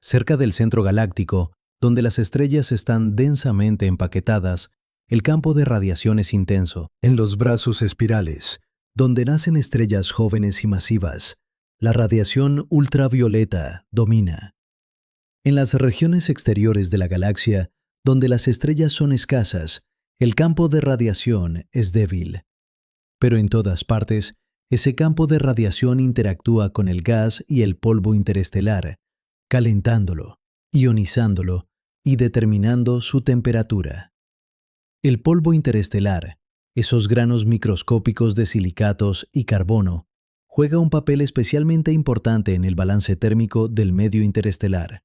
C: Cerca del centro galáctico, donde las estrellas están densamente empaquetadas, el campo de radiación es intenso. En los brazos espirales, donde nacen estrellas jóvenes y masivas, la radiación ultravioleta domina. En las regiones exteriores de la galaxia, donde las estrellas son escasas, el campo de radiación es débil. Pero en todas partes, ese campo de radiación interactúa con el gas y el polvo interestelar, calentándolo, ionizándolo y determinando su temperatura. El polvo interestelar, esos granos microscópicos de silicatos y carbono, juega un papel especialmente importante en el balance térmico del medio interestelar.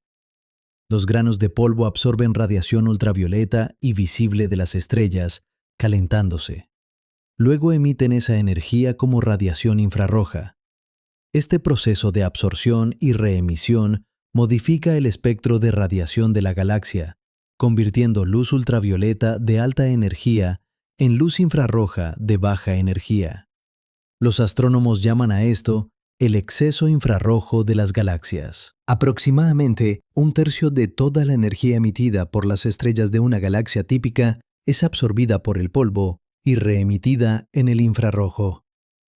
C: Los granos de polvo absorben radiación ultravioleta y visible de las estrellas, calentándose. Luego emiten esa energía como radiación infrarroja. Este proceso de absorción y reemisión modifica el espectro de radiación de la galaxia, convirtiendo luz ultravioleta de alta energía en luz infrarroja de baja energía. Los astrónomos llaman a esto el exceso infrarrojo de las galaxias. Aproximadamente un tercio de toda la energía emitida por las estrellas de una galaxia típica es absorbida por el polvo y reemitida en el infrarrojo.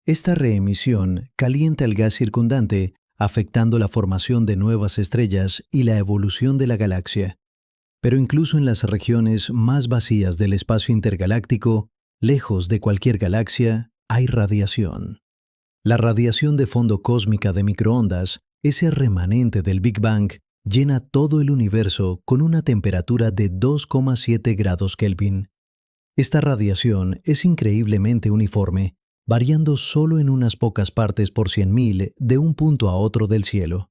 C: Esta reemisión calienta el gas circundante, afectando la formación de nuevas estrellas y la evolución de la galaxia. Pero incluso en las regiones más vacías del espacio intergaláctico, lejos de cualquier galaxia, hay radiación. La radiación de fondo cósmica de microondas, ese remanente del Big Bang, llena todo el universo con una temperatura de 2,7 grados Kelvin. Esta radiación es increíblemente uniforme, variando solo en unas pocas partes por 100.000 de un punto a otro del cielo.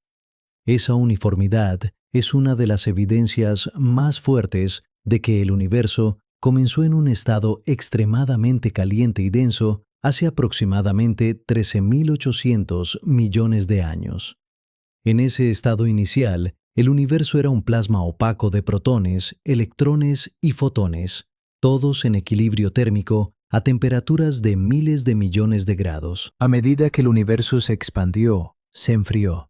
C: Esa uniformidad es una de las evidencias más fuertes de que el universo comenzó en un estado extremadamente caliente y denso hace aproximadamente 13.800 millones de años. En ese estado inicial, el universo era un plasma opaco de protones, electrones y fotones, todos en equilibrio térmico a temperaturas de miles de millones de grados. A medida que el universo se expandió, se enfrió.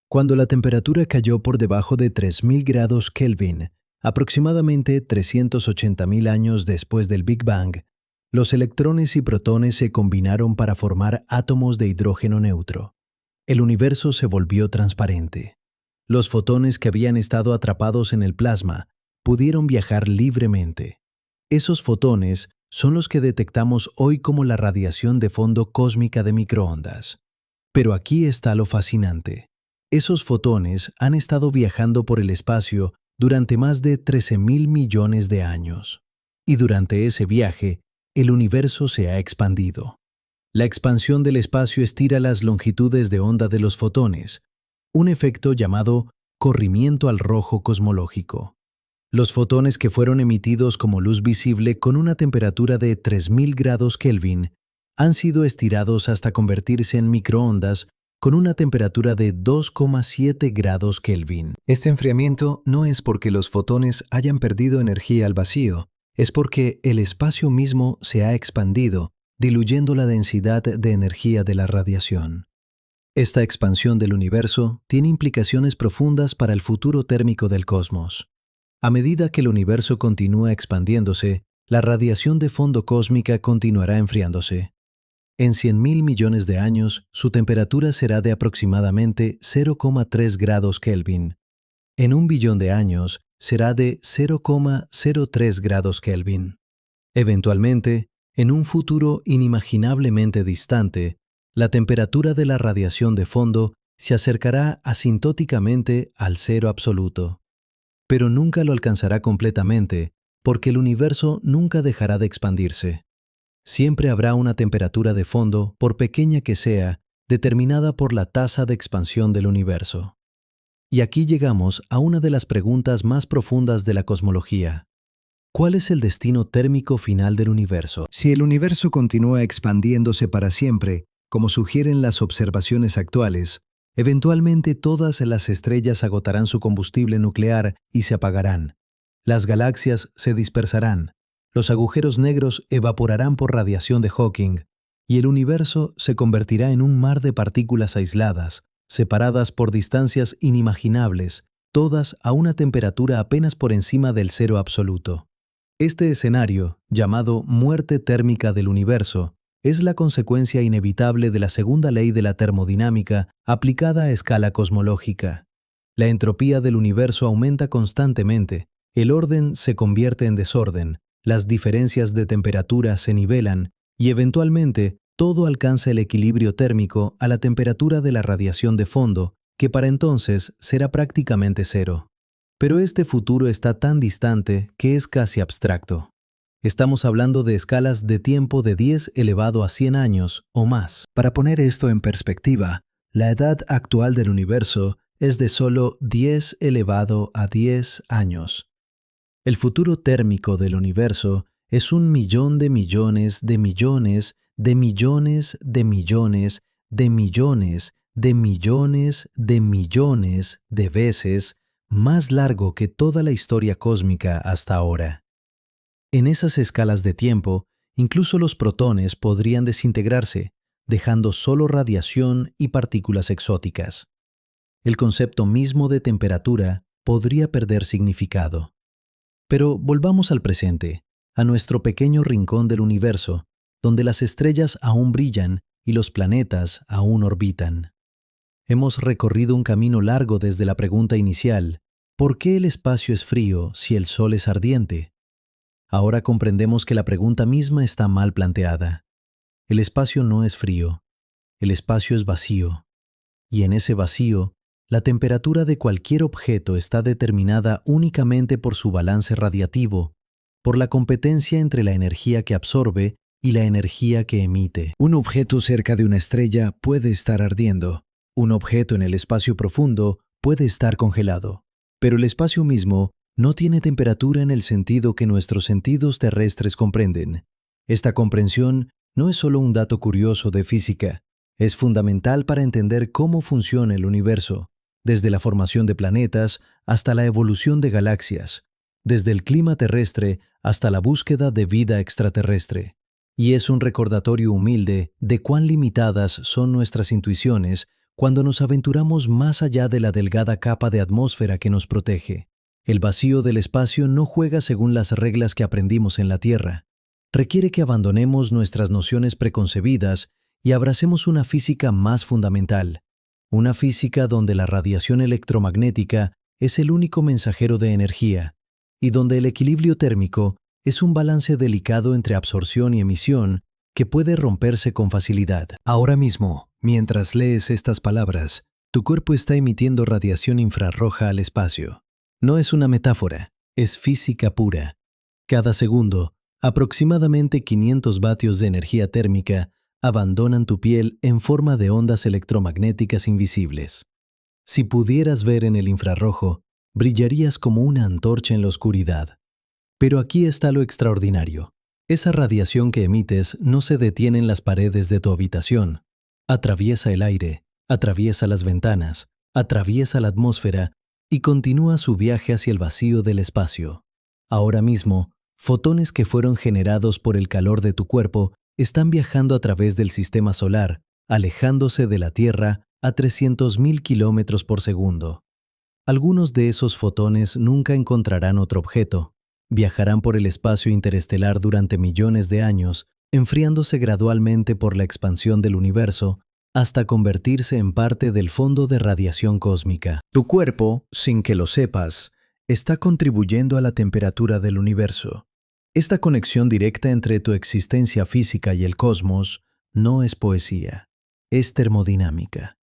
C: Cuando la temperatura cayó por debajo de 3.000 grados Kelvin, aproximadamente 380.000 años después del Big Bang, los electrones y protones se combinaron para formar átomos de hidrógeno neutro. El universo se volvió transparente. Los fotones que habían estado atrapados en el plasma pudieron viajar libremente. Esos fotones son los que detectamos hoy como la radiación de fondo cósmica de microondas. Pero aquí está lo fascinante. Esos fotones han estado viajando por el espacio durante más de 13.000 millones de años. Y durante ese viaje, el universo se ha expandido. La expansión del espacio estira las longitudes de onda de los fotones, un efecto llamado corrimiento al rojo cosmológico. Los fotones que fueron emitidos como luz visible con una temperatura de 3.000 grados Kelvin han sido estirados hasta convertirse en microondas
A: con una temperatura de 2,7 grados Kelvin.
C: Este enfriamiento no es porque los fotones hayan perdido energía al vacío, es porque el espacio mismo se ha expandido, diluyendo la densidad de energía de la radiación. Esta expansión del universo tiene implicaciones profundas para el futuro térmico del cosmos. A medida que el universo continúa expandiéndose, la radiación de fondo cósmica continuará enfriándose. En 100.000 millones de años, su temperatura será de aproximadamente 0,3 grados Kelvin. En 1 billón de años, será de 0,03 grados Kelvin. Eventualmente, en un futuro inimaginablemente distante, la temperatura de la radiación de fondo se acercará asintóticamente al cero absoluto. Pero nunca lo alcanzará completamente, porque el universo nunca dejará de expandirse. Siempre habrá una temperatura de fondo, por pequeña que sea, determinada por la tasa de expansión del universo. Y aquí llegamos a una de las preguntas más profundas de la cosmología. ¿Cuál es el destino térmico final del universo? Si el universo continúa expandiéndose para siempre, como sugieren las observaciones actuales, eventualmente todas las estrellas agotarán su combustible nuclear y se apagarán. Las galaxias se dispersarán, los agujeros negros evaporarán por radiación de Hawking, y el universo se convertirá en un mar de partículas aisladas, separadas por distancias inimaginables, todas a una temperatura apenas por encima del cero absoluto. Este escenario, llamado muerte térmica del universo, es la consecuencia inevitable de la segunda ley de la termodinámica aplicada a escala cosmológica. La entropía del universo aumenta constantemente, el orden se convierte en desorden, las diferencias de temperatura se nivelan y eventualmente todo alcanza el equilibrio térmico a la temperatura de la radiación de fondo, que para entonces será prácticamente cero. Pero este futuro está tan distante que es casi abstracto. Estamos hablando de escalas de tiempo de 10 elevado a 100 años o más.
B: Para poner esto en perspectiva, la edad actual del universo es de solo 10 elevado a 10 años. El futuro térmico del universo es 1.000.000 de millones de millones de millones de millones de millones de millones de millones de veces más largo que toda la historia cósmica hasta ahora. En esas escalas de tiempo, incluso los protones podrían desintegrarse, dejando solo radiación y partículas exóticas. El concepto mismo de temperatura podría perder significado. Pero volvamos al presente, a nuestro pequeño rincón del universo, donde las estrellas aún brillan y los planetas aún orbitan. Hemos recorrido un camino largo desde la pregunta inicial, ¿por qué el espacio es frío si el Sol es ardiente? Ahora comprendemos que la pregunta misma está mal planteada. El espacio no es frío, el espacio es vacío, y en ese vacío, la temperatura de cualquier objeto está determinada únicamente por su balance radiativo, por la competencia entre la energía que absorbe y la energía que emite.
C: Un objeto cerca de una estrella puede estar ardiendo. Un objeto en el espacio profundo puede estar congelado. Pero el espacio mismo no tiene temperatura en el sentido que nuestros sentidos terrestres comprenden. Esta comprensión no es solo un dato curioso de física, es fundamental para entender cómo funciona el universo, desde la formación de planetas hasta la evolución de galaxias, desde el clima terrestre hasta la búsqueda de vida extraterrestre. Y es un recordatorio humilde de cuán limitadas son nuestras intuiciones cuando nos aventuramos más allá de la delgada capa de atmósfera que nos protege. El vacío del espacio no juega según las reglas que aprendimos en la Tierra. Requiere que abandonemos nuestras nociones preconcebidas y abracemos una física más fundamental. Una física donde la radiación electromagnética es el único mensajero de energía y donde el equilibrio térmico es un balance delicado entre absorción y emisión que puede romperse con facilidad. Ahora mismo, mientras lees estas palabras, tu cuerpo está emitiendo radiación infrarroja al espacio.
A: No es una metáfora, es física pura. Cada segundo, aproximadamente 500 vatios de energía térmica abandonan tu piel en forma de ondas electromagnéticas invisibles. Si pudieras ver en el infrarrojo, brillarías como una antorcha en la oscuridad. Pero aquí está lo extraordinario. Esa radiación que emites no se detiene en las paredes de tu habitación. Atraviesa el aire, atraviesa las ventanas, atraviesa la atmósfera y continúa su viaje hacia el vacío del espacio. Ahora mismo, fotones que fueron generados por el calor de tu cuerpo están viajando a través del sistema solar, alejándose de la Tierra a 300.000 kilómetros por segundo. Algunos de esos fotones nunca encontrarán otro objeto. Viajarán por el espacio interestelar durante millones de años, enfriándose gradualmente por la expansión del universo hasta convertirse en parte del fondo de radiación cósmica.
C: Tu cuerpo, sin que lo sepas, está contribuyendo a la temperatura del universo. Esta conexión directa entre tu existencia física y el cosmos no es poesía, es termodinámica.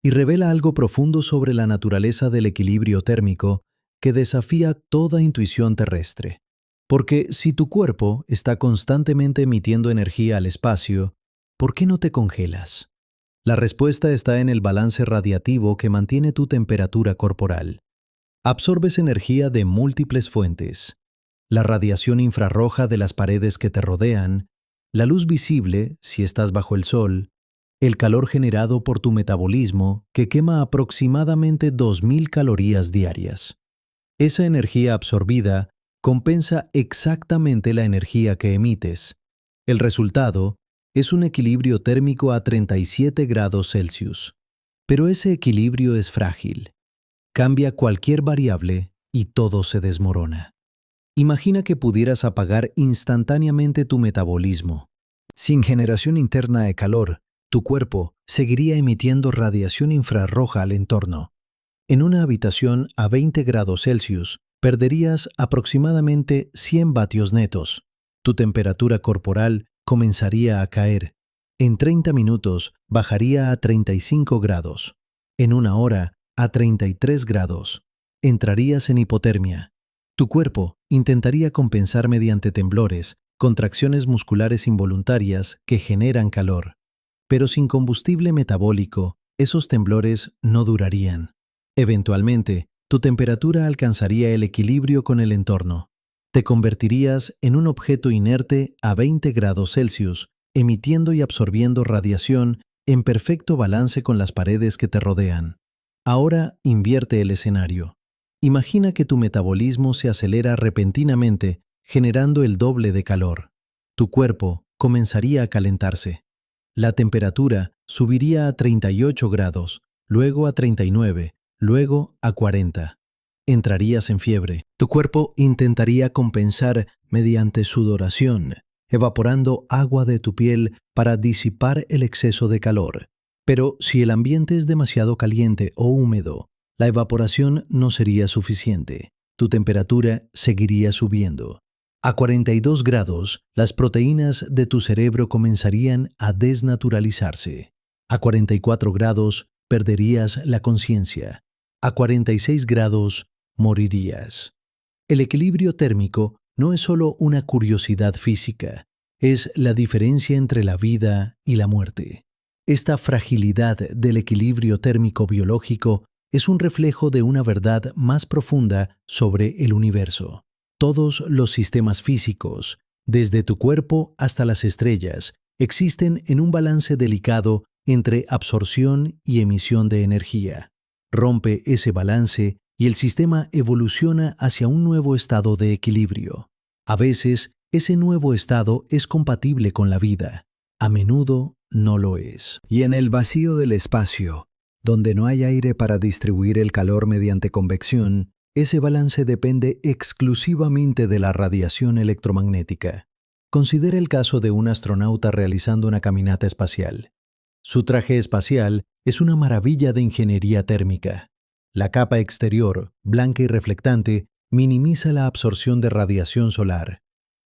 C: Y revela algo profundo sobre la naturaleza del equilibrio térmico que desafía toda intuición terrestre. Porque si tu cuerpo está constantemente emitiendo energía al espacio, ¿por qué no te congelas? La respuesta está en el balance radiativo que mantiene tu temperatura corporal. Absorbes energía de múltiples fuentes: la radiación infrarroja de las paredes que te rodean, la luz visible si estás bajo el sol, el calor generado por tu metabolismo que quema aproximadamente 2.000 calorías diarias. Esa energía absorbida compensa exactamente la energía que emites. El resultado es un equilibrio térmico a 37 grados Celsius. Pero ese equilibrio es frágil. Cambia cualquier variable y todo se desmorona. Imagina que pudieras apagar instantáneamente tu metabolismo. Sin generación interna de calor, tu cuerpo seguiría emitiendo radiación infrarroja al entorno. En una habitación a 20 grados Celsius, perderías aproximadamente 100 vatios netos. Tu temperatura corporal comenzaría a caer. En 30 minutos bajaría a 35 grados. En una hora, a 33 grados. Entrarías en hipotermia. Tu cuerpo intentaría compensar mediante temblores, contracciones musculares involuntarias que generan calor. Pero sin combustible metabólico, esos temblores no durarían. Eventualmente, tu temperatura alcanzaría el equilibrio con el entorno. Te convertirías en un objeto inerte a 20 grados Celsius, emitiendo y absorbiendo radiación en perfecto balance con las paredes que te rodean. Ahora invierte el escenario. Imagina que tu metabolismo se acelera repentinamente, generando el doble de calor. Tu cuerpo comenzaría a calentarse. La temperatura subiría a 38 grados, luego a 39, luego a 40. Entrarías en fiebre. Tu cuerpo intentaría compensar mediante sudoración, evaporando agua de tu piel para disipar el exceso de calor. Pero si el ambiente es demasiado caliente o húmedo, la evaporación no sería suficiente. Tu temperatura seguiría subiendo. A 42 grados, las proteínas de tu cerebro comenzarían a desnaturalizarse. A 44 grados, perderías la conciencia. A 46 grados, morirías. El equilibrio térmico no es solo una curiosidad física, es la diferencia entre la vida y la muerte. Esta fragilidad del equilibrio térmico biológico es un reflejo de una verdad más profunda sobre el universo. Todos los sistemas físicos, desde tu cuerpo hasta las estrellas, existen en un balance delicado entre absorción y emisión de energía. Rompe ese balance y el sistema evoluciona hacia un nuevo estado de equilibrio. A veces, ese nuevo estado es compatible con la vida. A menudo, no lo es.
B: Y en el vacío del espacio, donde no hay aire para distribuir el calor mediante convección, ese balance depende exclusivamente de la radiación electromagnética. Considera el caso de un astronauta realizando una caminata espacial. Su traje espacial es una maravilla de ingeniería térmica. La capa exterior, blanca y reflectante, minimiza la absorción de radiación solar.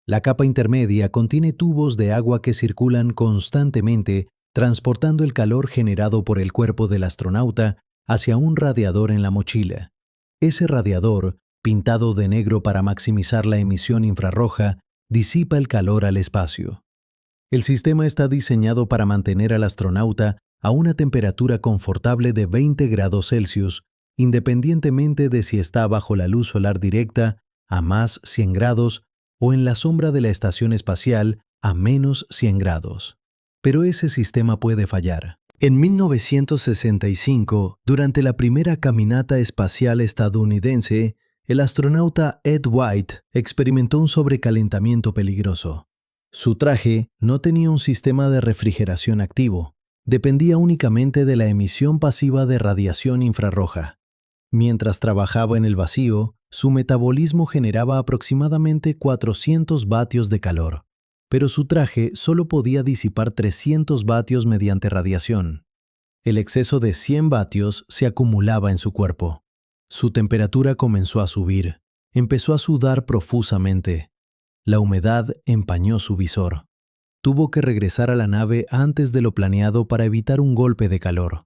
B: La capa intermedia contiene tubos de agua que circulan constantemente, transportando el calor generado por el cuerpo del astronauta hacia un radiador en la mochila. Ese radiador, pintado de negro para maximizar la emisión infrarroja, disipa el calor al espacio. El sistema está diseñado para mantener al astronauta a una temperatura confortable de 20 grados Celsius, independientemente de si está bajo la luz solar directa a más 100 grados o en la sombra de la estación espacial a menos 100 grados. Pero ese sistema puede fallar.
C: En 1965, durante la primera caminata espacial estadounidense, el astronauta Ed White experimentó un sobrecalentamiento peligroso. Su traje no tenía un sistema de refrigeración activo, dependía únicamente de la emisión pasiva de radiación infrarroja. Mientras trabajaba en el vacío, su metabolismo generaba aproximadamente 400 vatios de calor, pero su traje solo podía disipar 300 vatios mediante radiación. El exceso de 100 vatios se acumulaba en su cuerpo. Su temperatura comenzó a subir, empezó a sudar profusamente. La humedad empañó su visor. Tuvo que regresar a la nave antes de lo planeado para evitar un golpe de calor.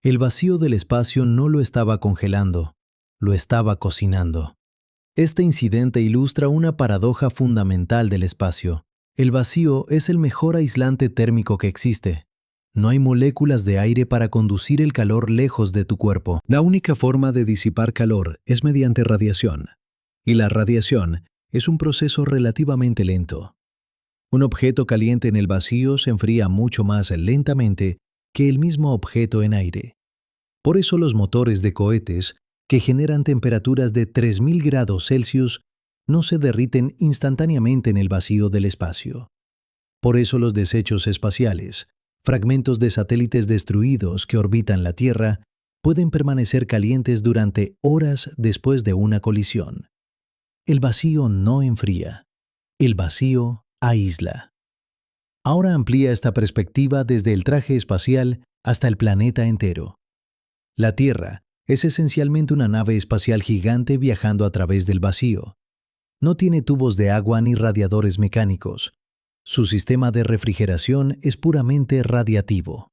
C: El vacío del espacio no lo estaba congelando, lo estaba cocinando. Este incidente ilustra una paradoja fundamental del espacio. El vacío es el mejor aislante térmico que existe. No hay moléculas de aire para conducir el calor lejos de tu cuerpo. La única forma de disipar calor es mediante radiación. Y la radiación es un proceso relativamente lento. Un objeto caliente en el vacío se enfría mucho más lentamente que el mismo objeto en aire. Por eso los motores de cohetes, que generan temperaturas de 3000 grados Celsius, no se derriten instantáneamente en el vacío del espacio. Por eso los desechos espaciales, fragmentos de satélites destruidos que orbitan la Tierra, pueden permanecer calientes durante horas después de una colisión. El vacío no enfría. El vacío aísla. Ahora amplía esta perspectiva desde el traje espacial hasta el planeta entero. La Tierra es esencialmente una nave espacial gigante viajando a través del vacío. No tiene tubos de agua ni radiadores mecánicos. Su sistema de refrigeración es puramente radiativo.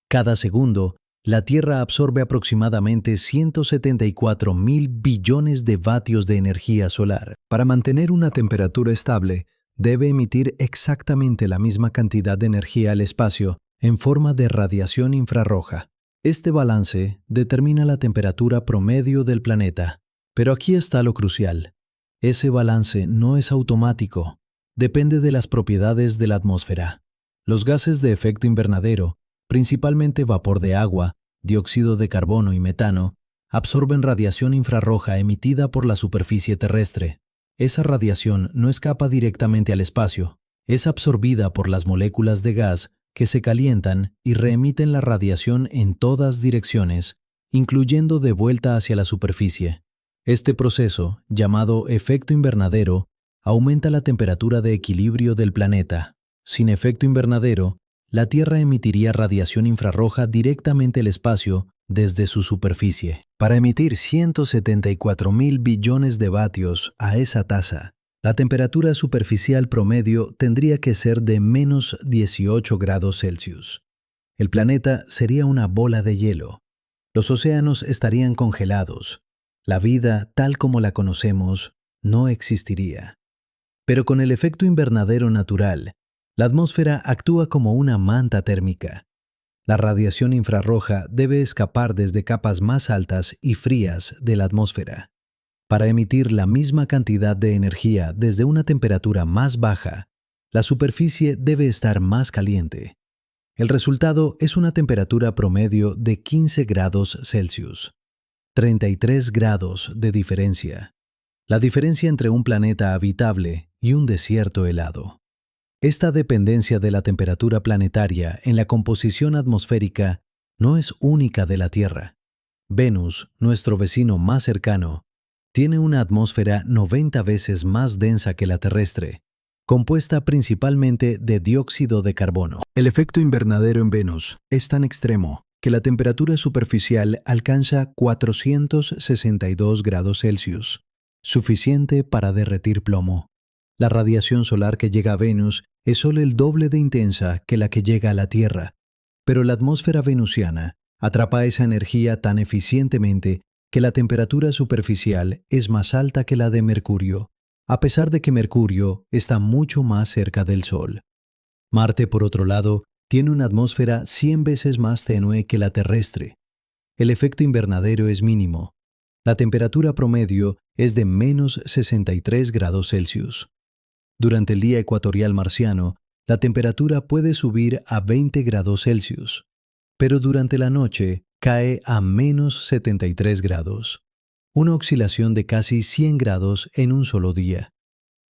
C: Cada segundo, la Tierra absorbe aproximadamente 174.000 billones de vatios de energía solar. Para mantener una temperatura estable, debe emitir exactamente la misma cantidad de energía al espacio en forma de radiación infrarroja. Este balance determina la temperatura promedio del planeta. Pero aquí está lo crucial. Ese balance no es automático. Depende de las propiedades de la atmósfera. Los gases de efecto invernadero, principalmente vapor de agua, dióxido de carbono y metano, absorben radiación infrarroja emitida por la superficie terrestre. Esa radiación no escapa directamente al espacio, es absorbida por las moléculas de gas que se calientan y reemiten la radiación en todas direcciones, incluyendo de vuelta hacia la superficie. Este proceso, llamado efecto invernadero, aumenta la temperatura de equilibrio del planeta. Sin efecto invernadero, la Tierra emitiría radiación infrarroja directamente al espacio desde su superficie. Para emitir 174.000 billones de vatios a esa tasa, la temperatura superficial promedio tendría que ser de menos 18 grados Celsius. El planeta sería una bola de hielo. Los océanos estarían congelados. La vida, tal como la conocemos, no existiría. Pero con el efecto invernadero natural, la atmósfera actúa como una manta térmica. La radiación infrarroja debe escapar desde capas más altas y frías de la atmósfera. Para emitir la misma cantidad de energía desde una temperatura más baja, la superficie debe estar más caliente. El resultado es una temperatura promedio de 15 grados Celsius. 33 grados de diferencia. La diferencia entre un planeta habitable y un desierto helado. Esta dependencia de la temperatura planetaria en la composición atmosférica no es única de la Tierra. Venus, nuestro vecino más cercano, tiene una atmósfera 90 veces más densa que la terrestre, compuesta principalmente de dióxido de carbono. El efecto invernadero en Venus es tan extremo que la temperatura superficial alcanza 462 grados Celsius, suficiente para derretir plomo. La radiación solar que llega a Venus es solo el doble de intensa que la que llega a la Tierra, pero la atmósfera venusiana atrapa esa energía tan eficientemente que la temperatura superficial es más alta que la de Mercurio, a pesar de que Mercurio está mucho más cerca del Sol. Marte, por otro lado, tiene una atmósfera 100 veces más tenue que la terrestre. El efecto invernadero es mínimo. La temperatura promedio es de menos 63 grados Celsius. Durante el día ecuatorial marciano, la temperatura puede subir a 20 grados Celsius.
A: pero durante la noche cae a menos 73 grados, una oscilación de casi 100 grados en un solo día.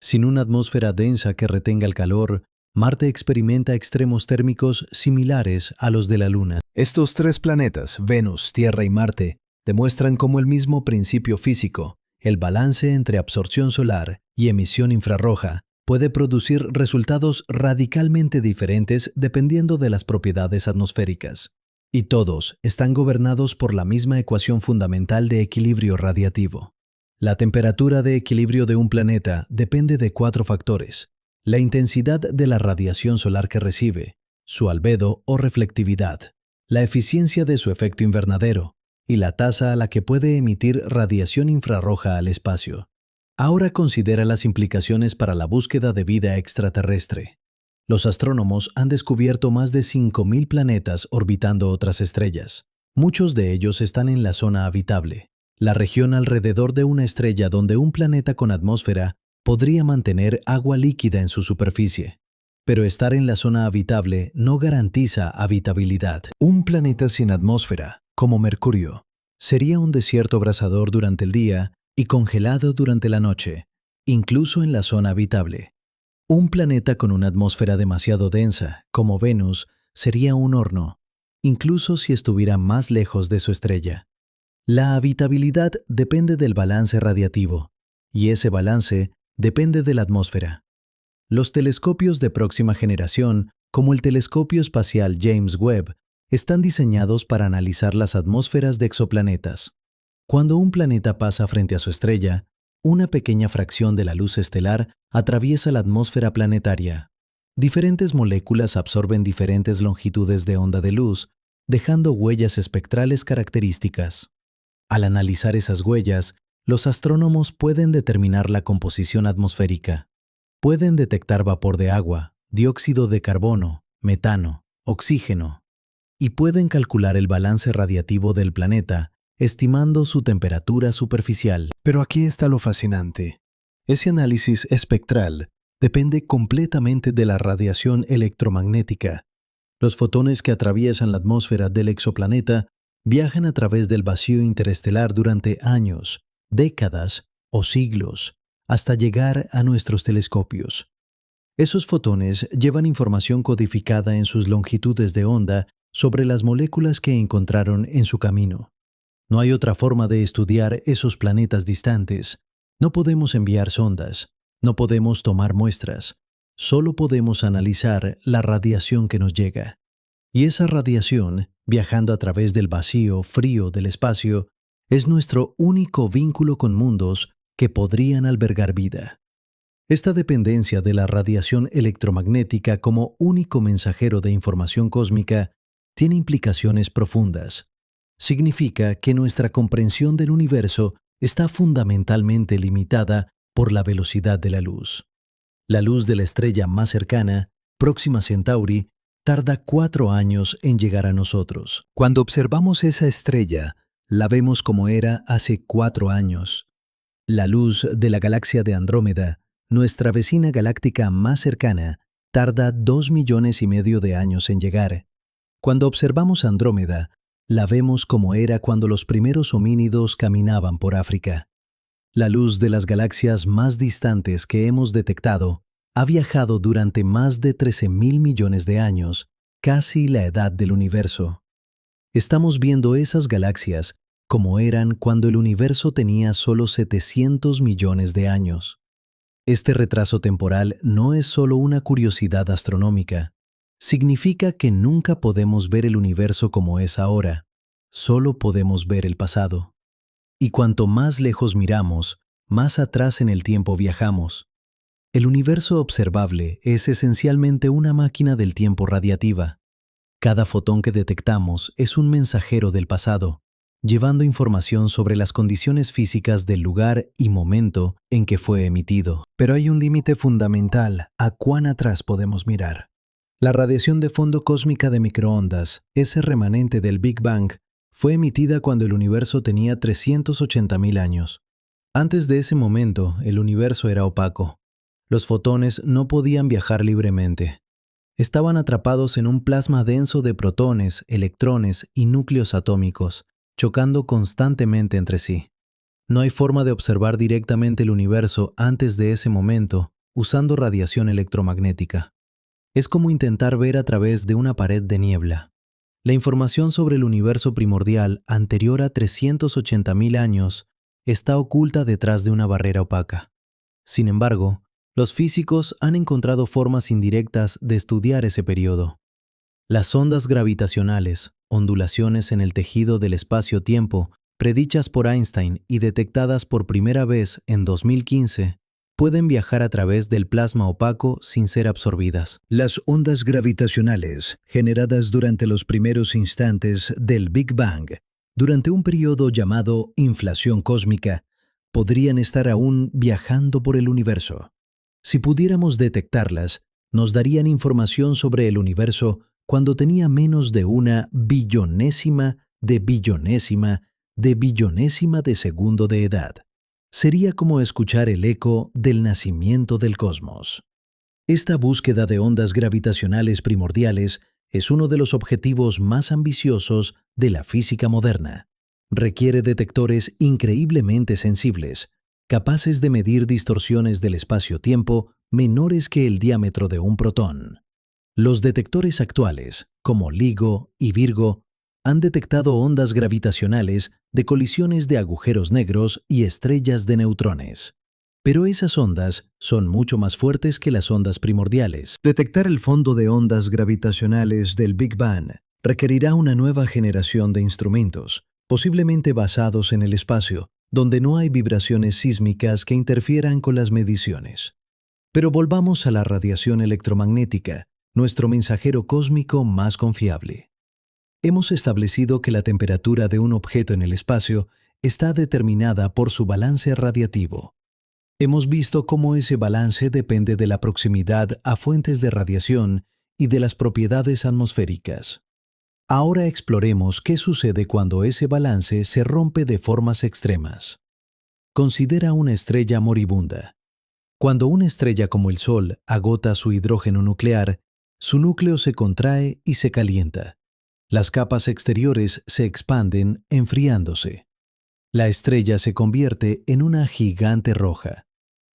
A: Sin una atmósfera densa que retenga el calor, Marte experimenta extremos térmicos similares a los de la Luna.
C: Estos tres planetas, Venus, Tierra y Marte, demuestran cómo el mismo principio físico, el balance entre absorción solar y emisión infrarroja, puede producir resultados radicalmente diferentes dependiendo de las propiedades atmosféricas. Y todos están gobernados por la misma ecuación fundamental de equilibrio radiativo. La temperatura de equilibrio de un planeta depende de 4 factores: la intensidad de la radiación solar que recibe, su albedo o reflectividad, la eficiencia de su efecto invernadero y la tasa a la que puede emitir radiación infrarroja al espacio. Ahora considera las implicaciones para la búsqueda de vida extraterrestre. Los astrónomos han descubierto más de 5.000 planetas orbitando otras estrellas. Muchos de ellos están en la zona habitable, la región alrededor de una estrella donde un planeta con atmósfera podría mantener agua líquida en su superficie. Pero estar en la zona habitable no garantiza habitabilidad. Un planeta sin atmósfera, como Mercurio, sería un desierto abrasador durante el día y congelado durante la noche, incluso en la zona habitable. Un planeta con una atmósfera demasiado densa, como Venus, sería un horno, incluso si estuviera más lejos de su estrella. La habitabilidad depende del balance radiativo, y ese balance depende de la atmósfera. Los telescopios de próxima generación, como el telescopio espacial James Webb, están diseñados para analizar las atmósferas de exoplanetas. Cuando un planeta pasa frente a su estrella, una pequeña fracción de la luz estelar atraviesa la atmósfera planetaria. Diferentes moléculas absorben diferentes longitudes de onda de luz, dejando huellas espectrales características. Al analizar esas huellas, los astrónomos pueden determinar la composición atmosférica. Pueden detectar vapor de agua, dióxido de carbono, metano, oxígeno, y pueden calcular el balance radiativo del planeta, estimando su temperatura superficial. Pero aquí está lo fascinante. Ese análisis espectral depende completamente de la radiación electromagnética. Los fotones que atraviesan la atmósfera del exoplaneta viajan a través del vacío interestelar durante años, décadas o siglos, hasta llegar a nuestros telescopios. Esos fotones llevan información codificada en sus longitudes de onda sobre las moléculas que encontraron en su camino. No hay otra forma de estudiar esos planetas distantes. No podemos enviar sondas, no podemos tomar muestras, solo podemos analizar la radiación que nos llega. Y esa radiación, viajando a través del vacío frío del espacio, es nuestro único vínculo con mundos que podrían albergar vida. Esta dependencia de la radiación electromagnética como único mensajero de información cósmica tiene implicaciones profundas. Significa que nuestra comprensión del universo está fundamentalmente limitada por la velocidad de la luz. La luz de la estrella más cercana, Próxima Centauri, tarda 4 años en llegar a nosotros.
B: Cuando observamos esa estrella, la vemos como era hace 4 años. La luz de la galaxia de Andrómeda, nuestra vecina galáctica más cercana, tarda 2,5 millones de años en llegar. Cuando observamos Andrómeda, la vemos como era cuando los primeros homínidos caminaban por África. La luz de las galaxias más distantes que hemos detectado ha viajado durante más de 13,000 millones de años, casi la edad del universo. Estamos viendo esas galaxias como eran cuando el universo tenía solo 700 millones de años. Este retraso temporal no es solo una curiosidad astronómica. Significa que nunca podemos ver el universo como es ahora, solo podemos ver el pasado. Y cuanto más lejos miramos, más atrás en el tiempo viajamos. El universo observable es esencialmente una máquina del tiempo radiativa. Cada fotón que detectamos es un mensajero del pasado, llevando información sobre las condiciones físicas del lugar y momento en que fue emitido.
C: Pero hay un límite fundamental a cuán atrás podemos mirar. La radiación de fondo cósmica de microondas, ese remanente del Big Bang, fue emitida cuando el universo tenía 380,000 años. Antes de ese momento, el universo era opaco. Los fotones no podían viajar libremente.
A: Estaban atrapados en un plasma denso de protones, electrones y núcleos atómicos, chocando constantemente entre sí. No hay forma de observar directamente el universo antes de ese momento usando radiación electromagnética. Es como intentar ver a través de una pared de niebla. La información sobre el universo primordial anterior a 380.000 años está oculta detrás de una barrera opaca. Sin embargo, los físicos han encontrado formas indirectas de estudiar ese periodo. Las ondas gravitacionales, ondulaciones en el tejido del espacio-tiempo, predichas por Einstein y detectadas por primera vez en 2015, pueden viajar a través del plasma opaco sin ser absorbidas.
C: Las ondas gravitacionales, generadas durante los primeros instantes del Big Bang, durante un periodo llamado inflación cósmica, podrían estar aún viajando por el universo. Si pudiéramos detectarlas, nos darían información sobre el universo cuando tenía menos de una billonésima de billonésima de billonésima de segundo de edad. Sería como escuchar el eco del nacimiento del cosmos. Esta búsqueda de ondas gravitacionales primordiales es uno de los objetivos más ambiciosos de la física moderna. Requiere detectores increíblemente sensibles, capaces de medir distorsiones del espacio-tiempo menores que el diámetro de un protón. Los detectores actuales, como LIGO y Virgo, han detectado ondas gravitacionales de colisiones de agujeros negros y estrellas de neutrones. Pero esas ondas son mucho más fuertes que las ondas primordiales. Detectar el fondo de ondas gravitacionales del Big Bang requerirá una nueva generación de instrumentos, posiblemente basados en el espacio, donde no hay vibraciones sísmicas que interfieran con las mediciones. Pero volvamos a la radiación electromagnética, nuestro mensajero cósmico más confiable. Hemos establecido que la temperatura de un objeto en el espacio está determinada por su balance radiativo. Hemos visto cómo ese balance depende de la proximidad a fuentes de radiación y de las propiedades atmosféricas. Ahora exploremos qué sucede cuando ese balance se rompe de formas extremas. Considera una estrella moribunda. Cuando una estrella como el Sol agota su hidrógeno nuclear, su núcleo se contrae y se calienta. Las capas exteriores se expanden, enfriándose. La estrella se convierte en una gigante roja.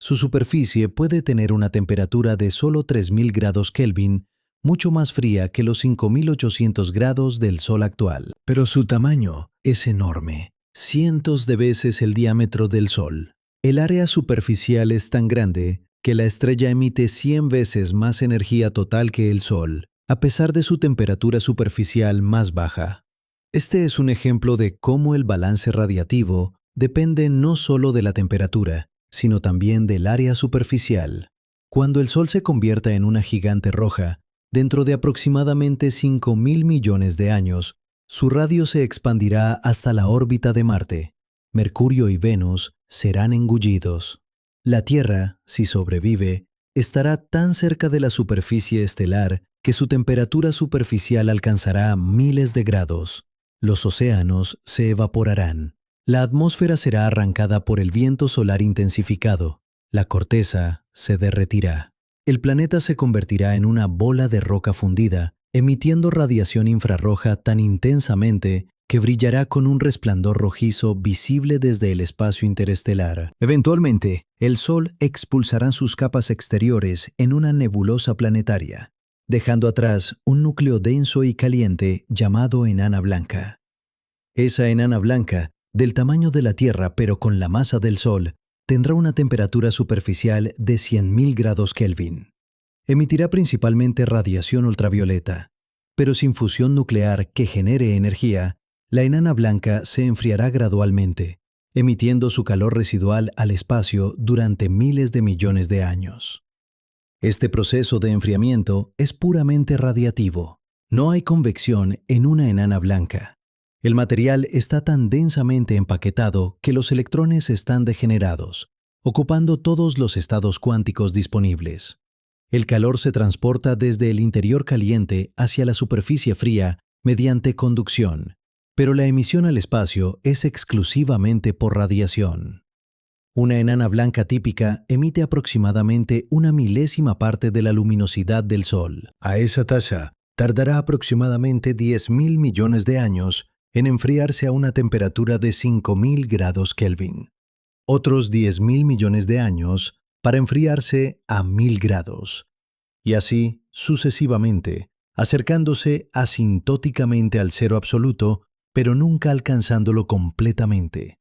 C: Su superficie puede tener una temperatura de solo 3.000 grados Kelvin, mucho más fría que los 5.800 grados del Sol actual. Pero su tamaño es enorme, cientos de veces el diámetro del Sol. El área superficial es tan grande que la estrella emite 100 veces más energía total que el Sol, a pesar de su temperatura superficial más baja. Este es un ejemplo de cómo el balance radiativo depende no solo de la temperatura, sino también del área superficial. Cuando el Sol se convierta en una gigante roja, dentro de aproximadamente 5.000 millones de años, su radio se expandirá hasta la órbita de Marte. Mercurio y Venus serán engullidos. La Tierra, si sobrevive, estará tan cerca de la superficie estelar que su temperatura superficial alcanzará miles de grados. Los océanos se evaporarán. La atmósfera será arrancada por el viento solar intensificado. La corteza se derretirá. El planeta se convertirá en una bola de roca fundida, emitiendo radiación infrarroja tan intensamente que brillará con un resplandor rojizo visible desde el espacio interestelar. Eventualmente, el Sol expulsará sus capas exteriores en una nebulosa planetaria, dejando atrás un núcleo denso y caliente llamado enana blanca. Esa enana blanca, del tamaño de la Tierra pero con la masa del Sol, tendrá una temperatura superficial de 100.000 grados Kelvin. Emitirá principalmente radiación ultravioleta, pero sin fusión nuclear que genere energía, la enana blanca se enfriará gradualmente, emitiendo su calor residual al espacio durante miles de millones de años. Este proceso de enfriamiento es puramente radiativo. No hay convección en una enana blanca. El material está tan densamente empaquetado que los electrones están degenerados, ocupando todos los estados cuánticos disponibles. El calor se transporta desde el interior caliente hacia la superficie fría mediante conducción, pero la emisión al espacio es exclusivamente por radiación.
B: Una enana blanca típica emite aproximadamente una milésima parte de la luminosidad del Sol.
C: A esa tasa, tardará aproximadamente 10.000 millones de años en enfriarse a una temperatura de 5.000 grados Kelvin. Otros 10.000 millones de años para enfriarse a 1.000 grados. Y así sucesivamente, acercándose asintóticamente al cero absoluto, pero nunca alcanzándolo completamente.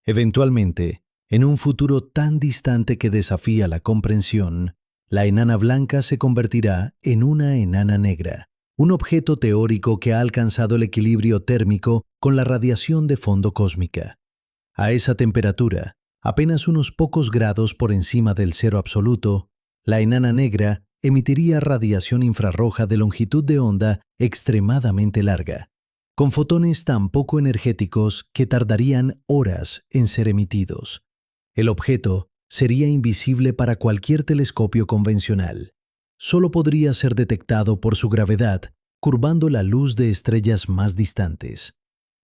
C: Eventualmente, en un futuro tan distante que desafía la comprensión, la enana blanca se convertirá en una enana negra, un objeto teórico que ha alcanzado el equilibrio térmico con la radiación de fondo cósmica. A esa temperatura, apenas unos pocos grados por encima del cero absoluto, la enana negra emitiría radiación infrarroja de longitud de onda extremadamente larga, con fotones tan poco energéticos que tardarían horas en ser emitidos. El objeto sería invisible para cualquier telescopio convencional. Solo podría ser detectado por su gravedad, curvando la luz de estrellas más distantes.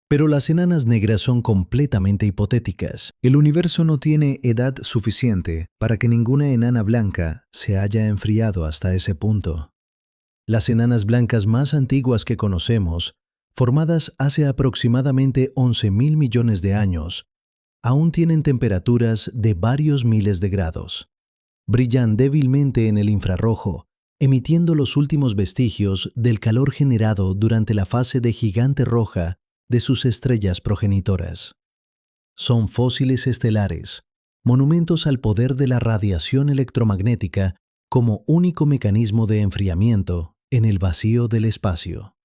C: Pero las enanas negras son completamente hipotéticas. El universo no tiene edad suficiente para que ninguna enana blanca se haya enfriado hasta ese punto. Las enanas blancas más antiguas que conocemos, formadas hace aproximadamente 11.000 millones de años, aún tienen temperaturas de varios miles de grados. Brillan débilmente en el infrarrojo, emitiendo los últimos vestigios del calor generado durante la fase de gigante roja de sus estrellas progenitoras. Son fósiles estelares, monumentos al poder de la radiación electromagnética como único mecanismo de enfriamiento en el vacío del espacio.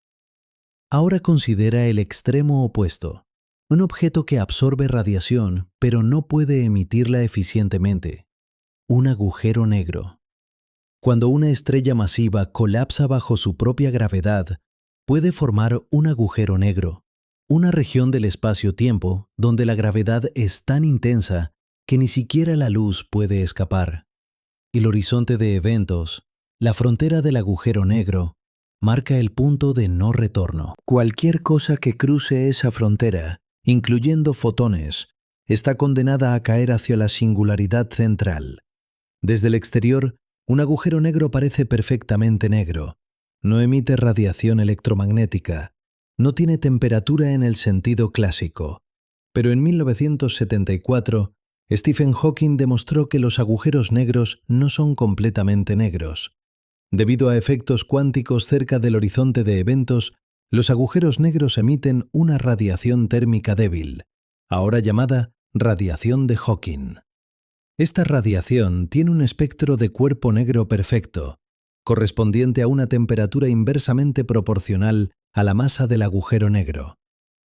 C: Ahora considera el extremo opuesto. Un objeto que absorbe radiación, pero no puede emitirla eficientemente. Un agujero negro. Cuando una estrella masiva colapsa bajo su propia gravedad, puede formar un agujero negro, una región del espacio-tiempo donde la gravedad es tan intensa que ni siquiera la luz puede escapar. El horizonte de eventos, la frontera del agujero negro, marca el punto de no retorno. Cualquier cosa que cruce esa frontera, incluyendo fotones, está condenada a caer hacia la singularidad central. Desde el exterior, un agujero negro parece perfectamente negro. No emite radiación electromagnética. No tiene temperatura en el sentido clásico. Pero en 1974, Stephen Hawking demostró que los agujeros negros no son completamente negros. Debido a efectos cuánticos cerca del horizonte de eventos, los agujeros negros emiten una radiación térmica débil, ahora llamada radiación de Hawking. Esta radiación tiene un espectro de cuerpo negro perfecto, correspondiente a una temperatura inversamente proporcional a la masa del agujero negro.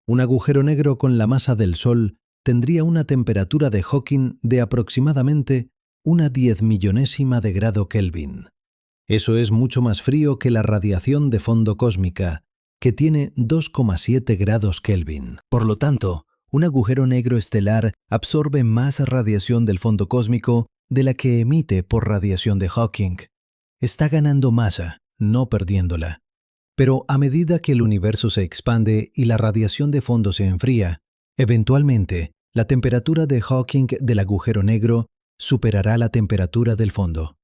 C: Un agujero negro con la masa del Sol tendría una temperatura de Hawking de aproximadamente una 10.000.000ª de grado Kelvin. Eso es mucho más frío que la radiación de fondo cósmica, que tiene 2,7 grados Kelvin. Por lo tanto, un agujero negro estelar absorbe más radiación del fondo cósmico de la que emite por radiación de Hawking. Está ganando masa, no perdiéndola. Pero a medida que el universo se expande y la radiación de fondo se enfría, eventualmente, la temperatura de Hawking del agujero negro superará la temperatura del fondo.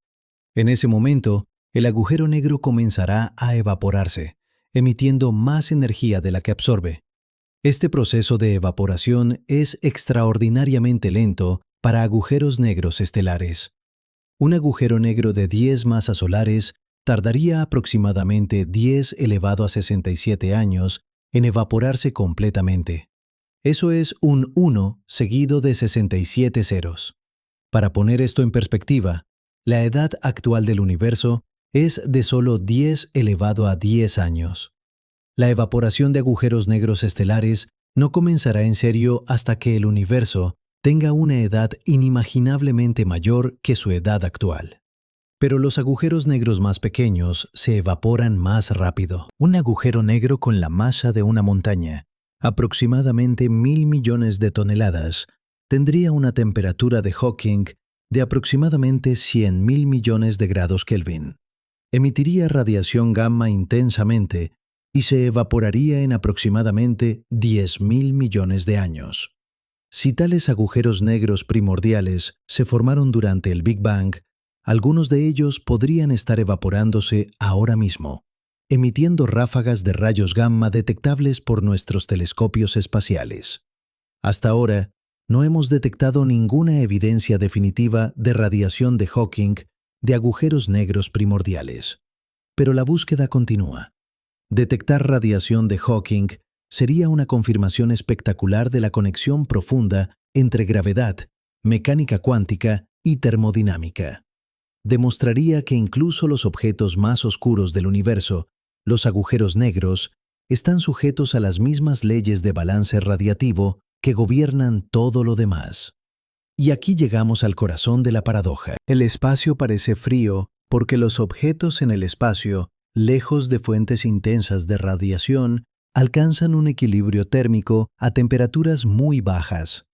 C: En ese momento, el agujero negro comenzará a evaporarse, emitiendo más energía de la que absorbe. Este proceso de evaporación es extraordinariamente lento para agujeros negros estelares. Un agujero negro de 10 masas solares tardaría aproximadamente 10 elevado a 67 años en evaporarse completamente. Eso es un 1 seguido de 67 ceros. Para poner esto en perspectiva, la edad actual del universo es de solo 10 elevado a 10 años. La evaporación de agujeros negros estelares no comenzará en serio hasta que el universo tenga una edad inimaginablemente mayor que su edad actual. Pero los agujeros negros más pequeños se evaporan más rápido. Un agujero negro con la masa de una montaña, aproximadamente 1.000 millones de toneladas, tendría una temperatura de Hawking de aproximadamente 100.000 millones de grados Kelvin. Emitiría radiación gamma intensamente y se evaporaría en aproximadamente 10.000 millones de años. Si tales agujeros negros primordiales se formaron durante el Big Bang, algunos de ellos podrían estar evaporándose ahora mismo, emitiendo ráfagas de rayos gamma detectables por nuestros telescopios espaciales. Hasta ahora, no hemos detectado ninguna evidencia definitiva de radiación de Hawking de agujeros negros primordiales. Pero la búsqueda continúa. Detectar radiación de Hawking sería una confirmación espectacular de la conexión profunda entre gravedad, mecánica cuántica y termodinámica. Demostraría que incluso los objetos más oscuros del universo, los agujeros negros, están sujetos a las mismas leyes de balance radiativo que gobiernan todo lo demás. Y aquí llegamos al corazón de la paradoja.
A: El espacio parece frío porque los objetos en el espacio, lejos de fuentes intensas de radiación, alcanzan un equilibrio térmico a temperaturas muy bajas.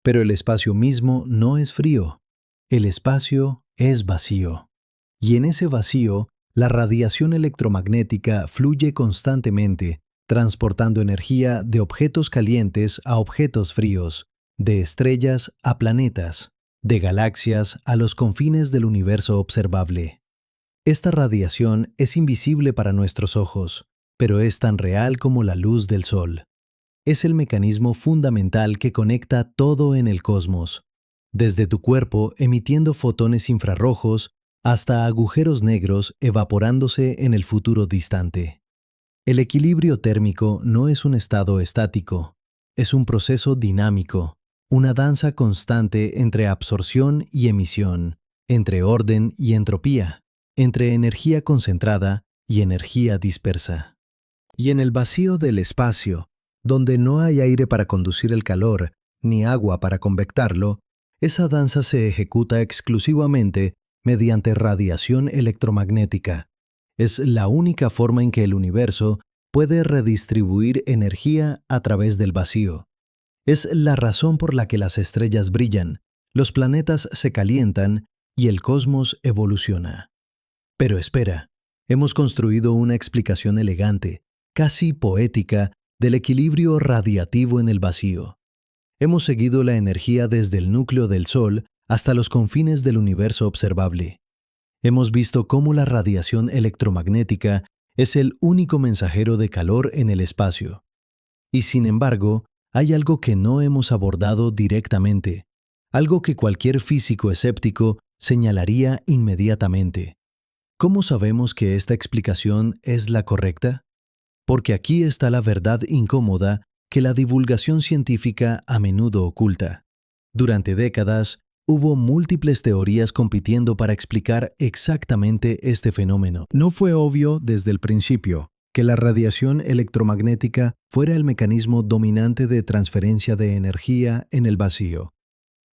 A: Pero el espacio mismo no es frío. El espacio es vacío. Y en ese vacío, la radiación electromagnética fluye constantemente, transportando energía de objetos calientes a objetos fríos, de estrellas a planetas, de galaxias a los confines del universo observable. Esta radiación es invisible para nuestros ojos, pero es tan real como la luz del sol. Es el mecanismo fundamental que conecta todo en el cosmos, desde tu cuerpo emitiendo fotones infrarrojos hasta agujeros negros evaporándose en el futuro distante. El equilibrio térmico no es un estado estático, es un proceso dinámico, una danza constante entre absorción y emisión, entre orden y entropía, entre energía concentrada y energía dispersa.
C: Y en el vacío del espacio, donde no hay aire para conducir el calor, ni agua para convectarlo, esa danza se ejecuta exclusivamente mediante radiación electromagnética. Es la única forma en que el universo puede redistribuir energía a través del vacío. Es la razón por la que las estrellas brillan, los planetas se calientan y el cosmos evoluciona. Pero espera, hemos construido una explicación elegante, casi poética, del equilibrio radiativo en el vacío. Hemos seguido la energía desde el núcleo del Sol hasta los confines del universo observable. Hemos visto cómo la radiación electromagnética es el único mensajero de calor en el espacio. Y sin embargo, hay algo que no hemos abordado directamente, algo que cualquier físico escéptico señalaría inmediatamente. ¿Cómo sabemos que esta explicación es la correcta? Porque aquí está la verdad incómoda que la divulgación científica a menudo oculta. Durante décadas, hubo múltiples teorías compitiendo para explicar exactamente este fenómeno. No fue obvio desde el principio que la radiación electromagnética fuera el mecanismo dominante de transferencia de energía en el vacío.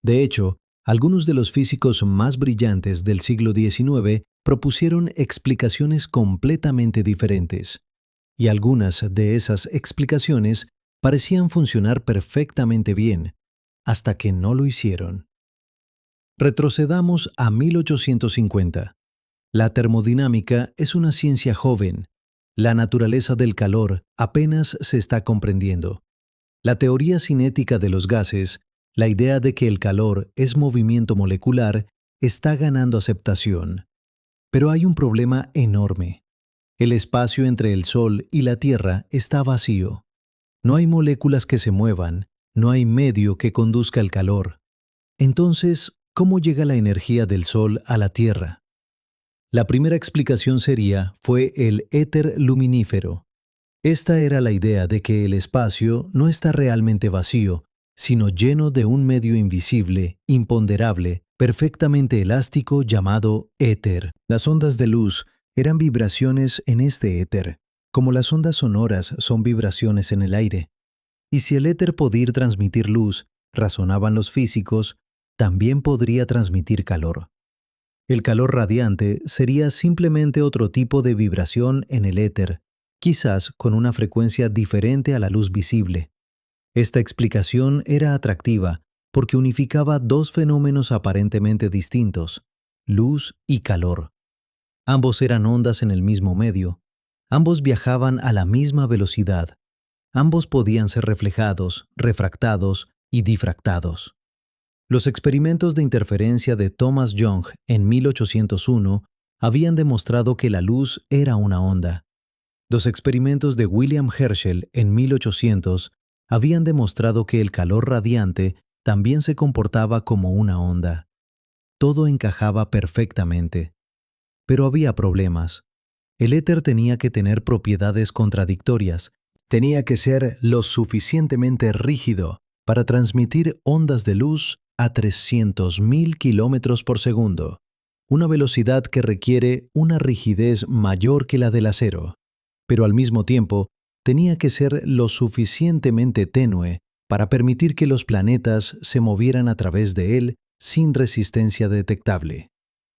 C: De hecho, algunos de los físicos más brillantes del siglo XIX propusieron explicaciones completamente diferentes, y algunas de esas explicaciones parecían funcionar perfectamente bien, hasta que no lo hicieron. Retrocedamos a 1850. La termodinámica es una ciencia joven. La naturaleza del calor apenas se está comprendiendo. La teoría cinética de los gases, la idea de que el calor es movimiento molecular, está ganando aceptación. Pero hay un problema enorme. El espacio entre el Sol y la Tierra está vacío. No hay moléculas que se muevan, no hay medio que conduzca el calor. Entonces, ¿cómo llega la energía del Sol a la Tierra? La primera explicación fue el éter luminífero. Esta era la idea de que el espacio no está realmente vacío, sino lleno de un medio invisible, imponderable, perfectamente elástico llamado éter. Las ondas de luz eran vibraciones en este éter, como las ondas sonoras son vibraciones en el aire. Y si el éter podía transmitir luz, razonaban los físicos, también podría transmitir calor. El calor radiante sería simplemente otro tipo de vibración en el éter, quizás con una frecuencia diferente a la luz visible. Esta explicación era atractiva porque unificaba dos fenómenos aparentemente distintos, luz y calor. Ambos eran ondas en el mismo medio, ambos viajaban a la misma velocidad, ambos podían ser reflejados, refractados
A: y difractados. Los experimentos de interferencia de Thomas Young en 1801 habían demostrado que la luz era una onda. Los experimentos de William Herschel en 1800 habían demostrado que el calor radiante también se comportaba como una onda. Todo encajaba perfectamente. Pero había problemas. El éter tenía que tener propiedades contradictorias.
C: Tenía que ser lo suficientemente rígido para transmitir ondas de luz a 300.000 kilómetros por segundo, una velocidad que requiere una rigidez mayor que la del acero. Pero al mismo tiempo, tenía que ser lo suficientemente tenue para permitir que los planetas se movieran a través de él sin resistencia detectable.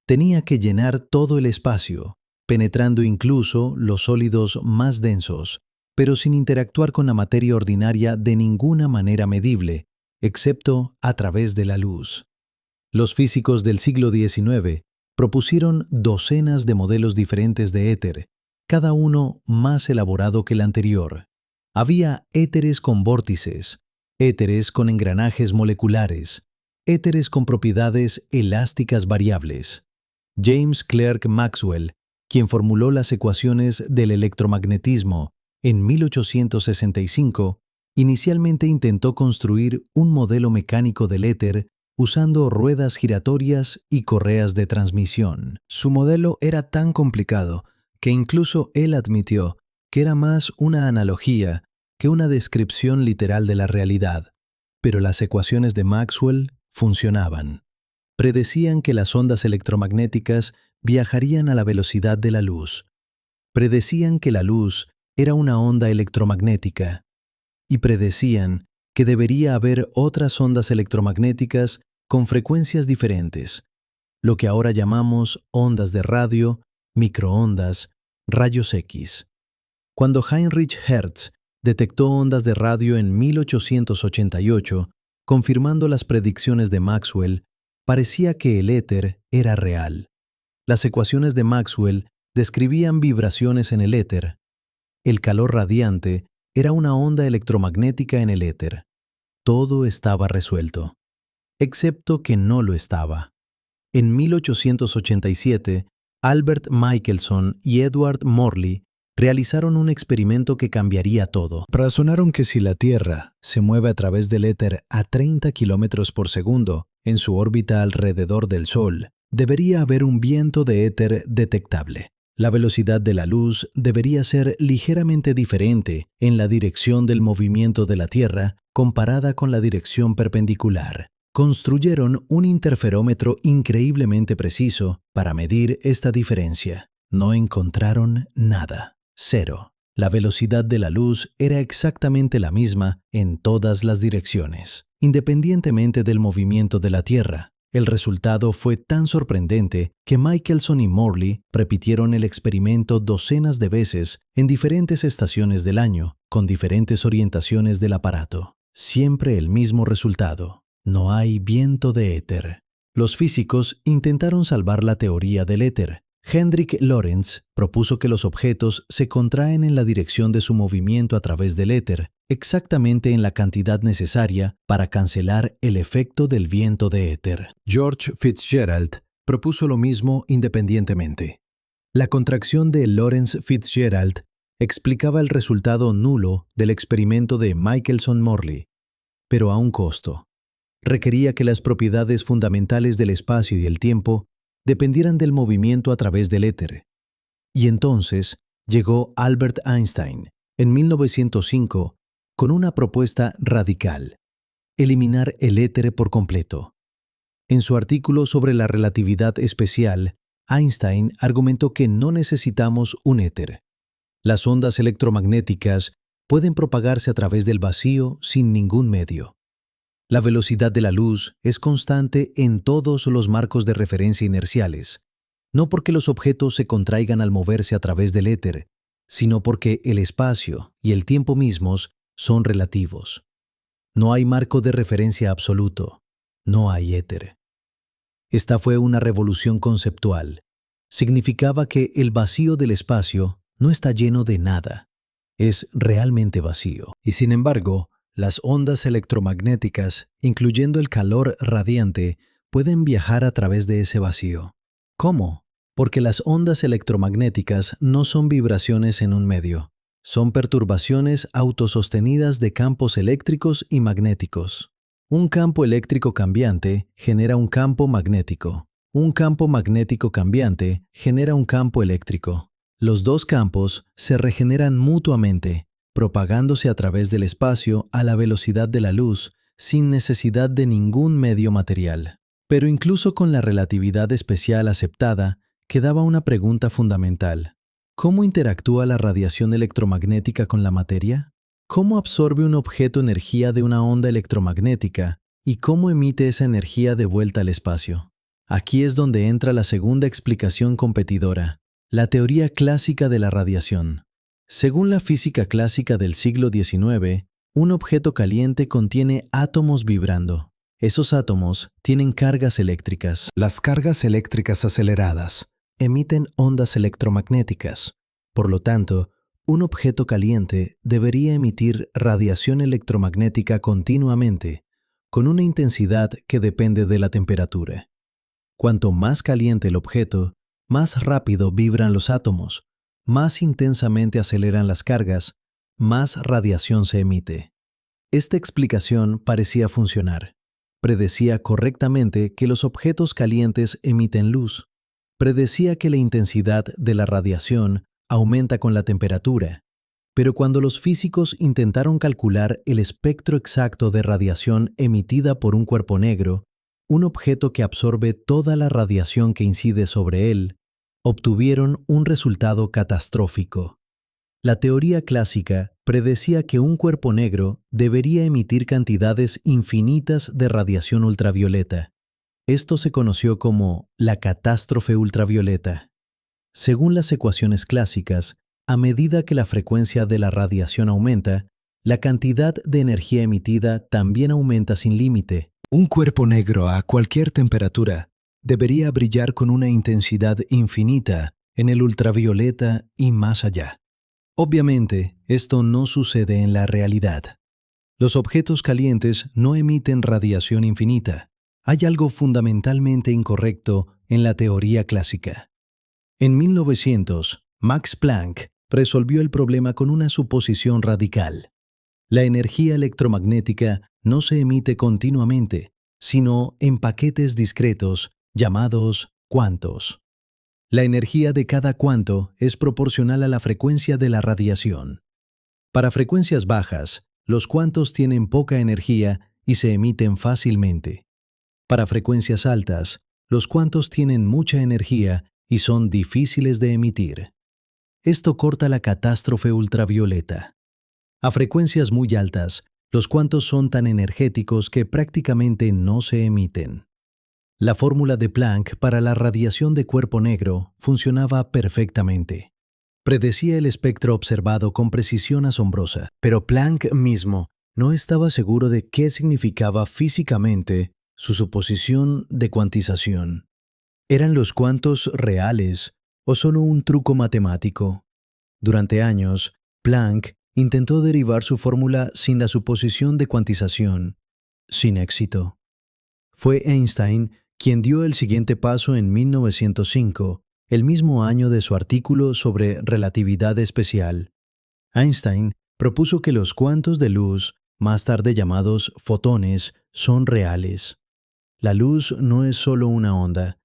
C: Tenía que llenar todo el espacio, penetrando incluso los sólidos más densos, pero sin interactuar con la materia ordinaria de ninguna manera medible, excepto a través de la luz. Los físicos del siglo XIX propusieron docenas de modelos diferentes de éter, cada uno más elaborado que el anterior. Había éteres con vórtices, éteres con engranajes moleculares, éteres con propiedades elásticas variables. James Clerk Maxwell, quien formuló las ecuaciones del electromagnetismo en 1865, inicialmente intentó construir un modelo mecánico del éter usando ruedas giratorias y correas de transmisión. Su modelo era tan complicado que incluso él admitió que era más una analogía que una descripción literal de la realidad. Pero las ecuaciones de Maxwell funcionaban. Predecían que las ondas electromagnéticas viajarían a la velocidad de la luz. Predecían que la luz era una onda electromagnética. Y predecían que debería haber otras ondas electromagnéticas con frecuencias diferentes, lo que ahora llamamos ondas de radio, microondas, rayos X. Cuando Heinrich Hertz detectó ondas de radio en 1888, confirmando las predicciones de Maxwell, parecía que el éter era real. Las ecuaciones de Maxwell describían vibraciones en el éter. El calor radiante era una onda electromagnética en el éter. Todo estaba resuelto, excepto que no lo estaba. En 1887, Albert Michelson y Edward Morley realizaron un experimento que cambiaría todo. Razonaron que si la Tierra se mueve a través del éter a 30 kilómetros por segundo en su órbita alrededor del Sol, debería haber un viento de éter detectable. La velocidad de la luz debería ser ligeramente diferente en la dirección del movimiento de la Tierra comparada con la dirección perpendicular. Construyeron un interferómetro increíblemente preciso para medir esta diferencia. No encontraron nada. Cero. La velocidad de la luz era exactamente la misma en todas las direcciones, independientemente del movimiento de la Tierra. El resultado fue tan sorprendente que Michelson y Morley repitieron el experimento docenas de veces en diferentes estaciones del año, con diferentes orientaciones del aparato. Siempre el mismo resultado. No hay viento de éter. Los físicos intentaron salvar la teoría del éter. Hendrik Lorentz propuso que los objetos se contraen en la dirección de su movimiento a través del éter, exactamente en la cantidad necesaria para cancelar el efecto del viento de éter. George Fitzgerald propuso lo mismo independientemente. La contracción de Lorentz-Fitzgerald explicaba el resultado nulo del experimento de Michelson-Morley, pero a un costo. Requería que las propiedades fundamentales del espacio y el tiempo dependieran del movimiento a través del éter. Y entonces llegó Albert Einstein, en 1905, con una propuesta radical: eliminar el éter por completo. En su artículo sobre la relatividad especial, Einstein argumentó que no necesitamos un éter. Las ondas electromagnéticas pueden propagarse a través del vacío sin ningún medio. La velocidad de la luz es constante en todos los marcos de referencia inerciales, no porque los objetos se contraigan al moverse a través del éter, sino porque el espacio y el tiempo mismos son relativos. No hay marco de referencia absoluto, no hay éter. Esta fue una revolución conceptual. Significaba que el vacío del espacio no está lleno de nada, es realmente vacío. Y sin embargo, Las ondas electromagnéticas, incluyendo el calor radiante, pueden viajar a través de ese vacío. ¿Cómo? Porque las ondas electromagnéticas no son vibraciones en un medio. Son perturbaciones autosostenidas de campos eléctricos y magnéticos. Un campo eléctrico cambiante genera un campo magnético. Un campo magnético cambiante genera un campo eléctrico. Los dos campos se regeneran mutuamente, propagándose a través del espacio a la velocidad de la luz, sin necesidad de ningún medio material. Pero incluso con la relatividad especial aceptada, quedaba una pregunta fundamental. ¿Cómo interactúa la radiación electromagnética con la materia? ¿Cómo absorbe un objeto energía de una onda electromagnética y cómo emite esa energía de vuelta al espacio? Aquí es donde entra la segunda explicación competidora, la teoría clásica de la radiación. Según la física clásica del siglo XIX, un objeto caliente contiene átomos vibrando. Esos átomos tienen cargas eléctricas. Las cargas eléctricas aceleradas emiten ondas electromagnéticas. Por lo tanto, un objeto caliente debería emitir radiación electromagnética continuamente, con una intensidad que depende de la temperatura. Cuanto más caliente el objeto, más rápido vibran los átomos, más intensamente aceleran las cargas, más radiación se emite. Esta explicación parecía funcionar. Predecía correctamente que los objetos calientes emiten luz. Predecía que la intensidad de la radiación aumenta con la temperatura. Pero cuando los físicos intentaron calcular el espectro exacto de radiación emitida por un cuerpo negro, un objeto que absorbe toda la radiación que incide sobre él, obtuvieron un resultado catastrófico. La teoría clásica predecía que un cuerpo negro debería emitir cantidades infinitas de radiación ultravioleta. Esto se conoció como la catástrofe ultravioleta. Según las ecuaciones clásicas, a medida que la frecuencia de la radiación aumenta, la cantidad de energía emitida también aumenta sin límite. Un cuerpo negro a cualquier temperatura debería brillar con una intensidad infinita en el ultravioleta y más allá. Obviamente, esto no sucede en la realidad. Los objetos calientes no emiten radiación infinita. Hay algo fundamentalmente incorrecto en la teoría clásica. En 1900, Max Planck resolvió el problema con una suposición radical. La energía electromagnética no se emite continuamente, sino en paquetes discretos llamados cuantos. La energía de cada cuanto es proporcional a la frecuencia de la radiación. Para frecuencias bajas, los cuantos tienen poca energía y se emiten fácilmente. Para frecuencias altas, los cuantos tienen mucha energía y son difíciles de emitir. Esto corta la catástrofe ultravioleta. A frecuencias muy altas, los cuantos son tan energéticos que prácticamente no se emiten. La fórmula de Planck para la radiación de cuerpo negro funcionaba perfectamente. Predecía el espectro observado con precisión asombrosa, pero Planck mismo no estaba seguro de qué significaba físicamente su suposición de cuantización. ¿Eran los cuantos reales o solo un truco matemático? Durante años, Planck intentó derivar su fórmula sin la suposición de cuantización, sin éxito. Fue Einstein quien dio el siguiente paso en 1905, el mismo año de su artículo sobre relatividad especial. Einstein propuso que los cuantos de luz, más tarde llamados fotones, son reales. La luz no es solo una onda,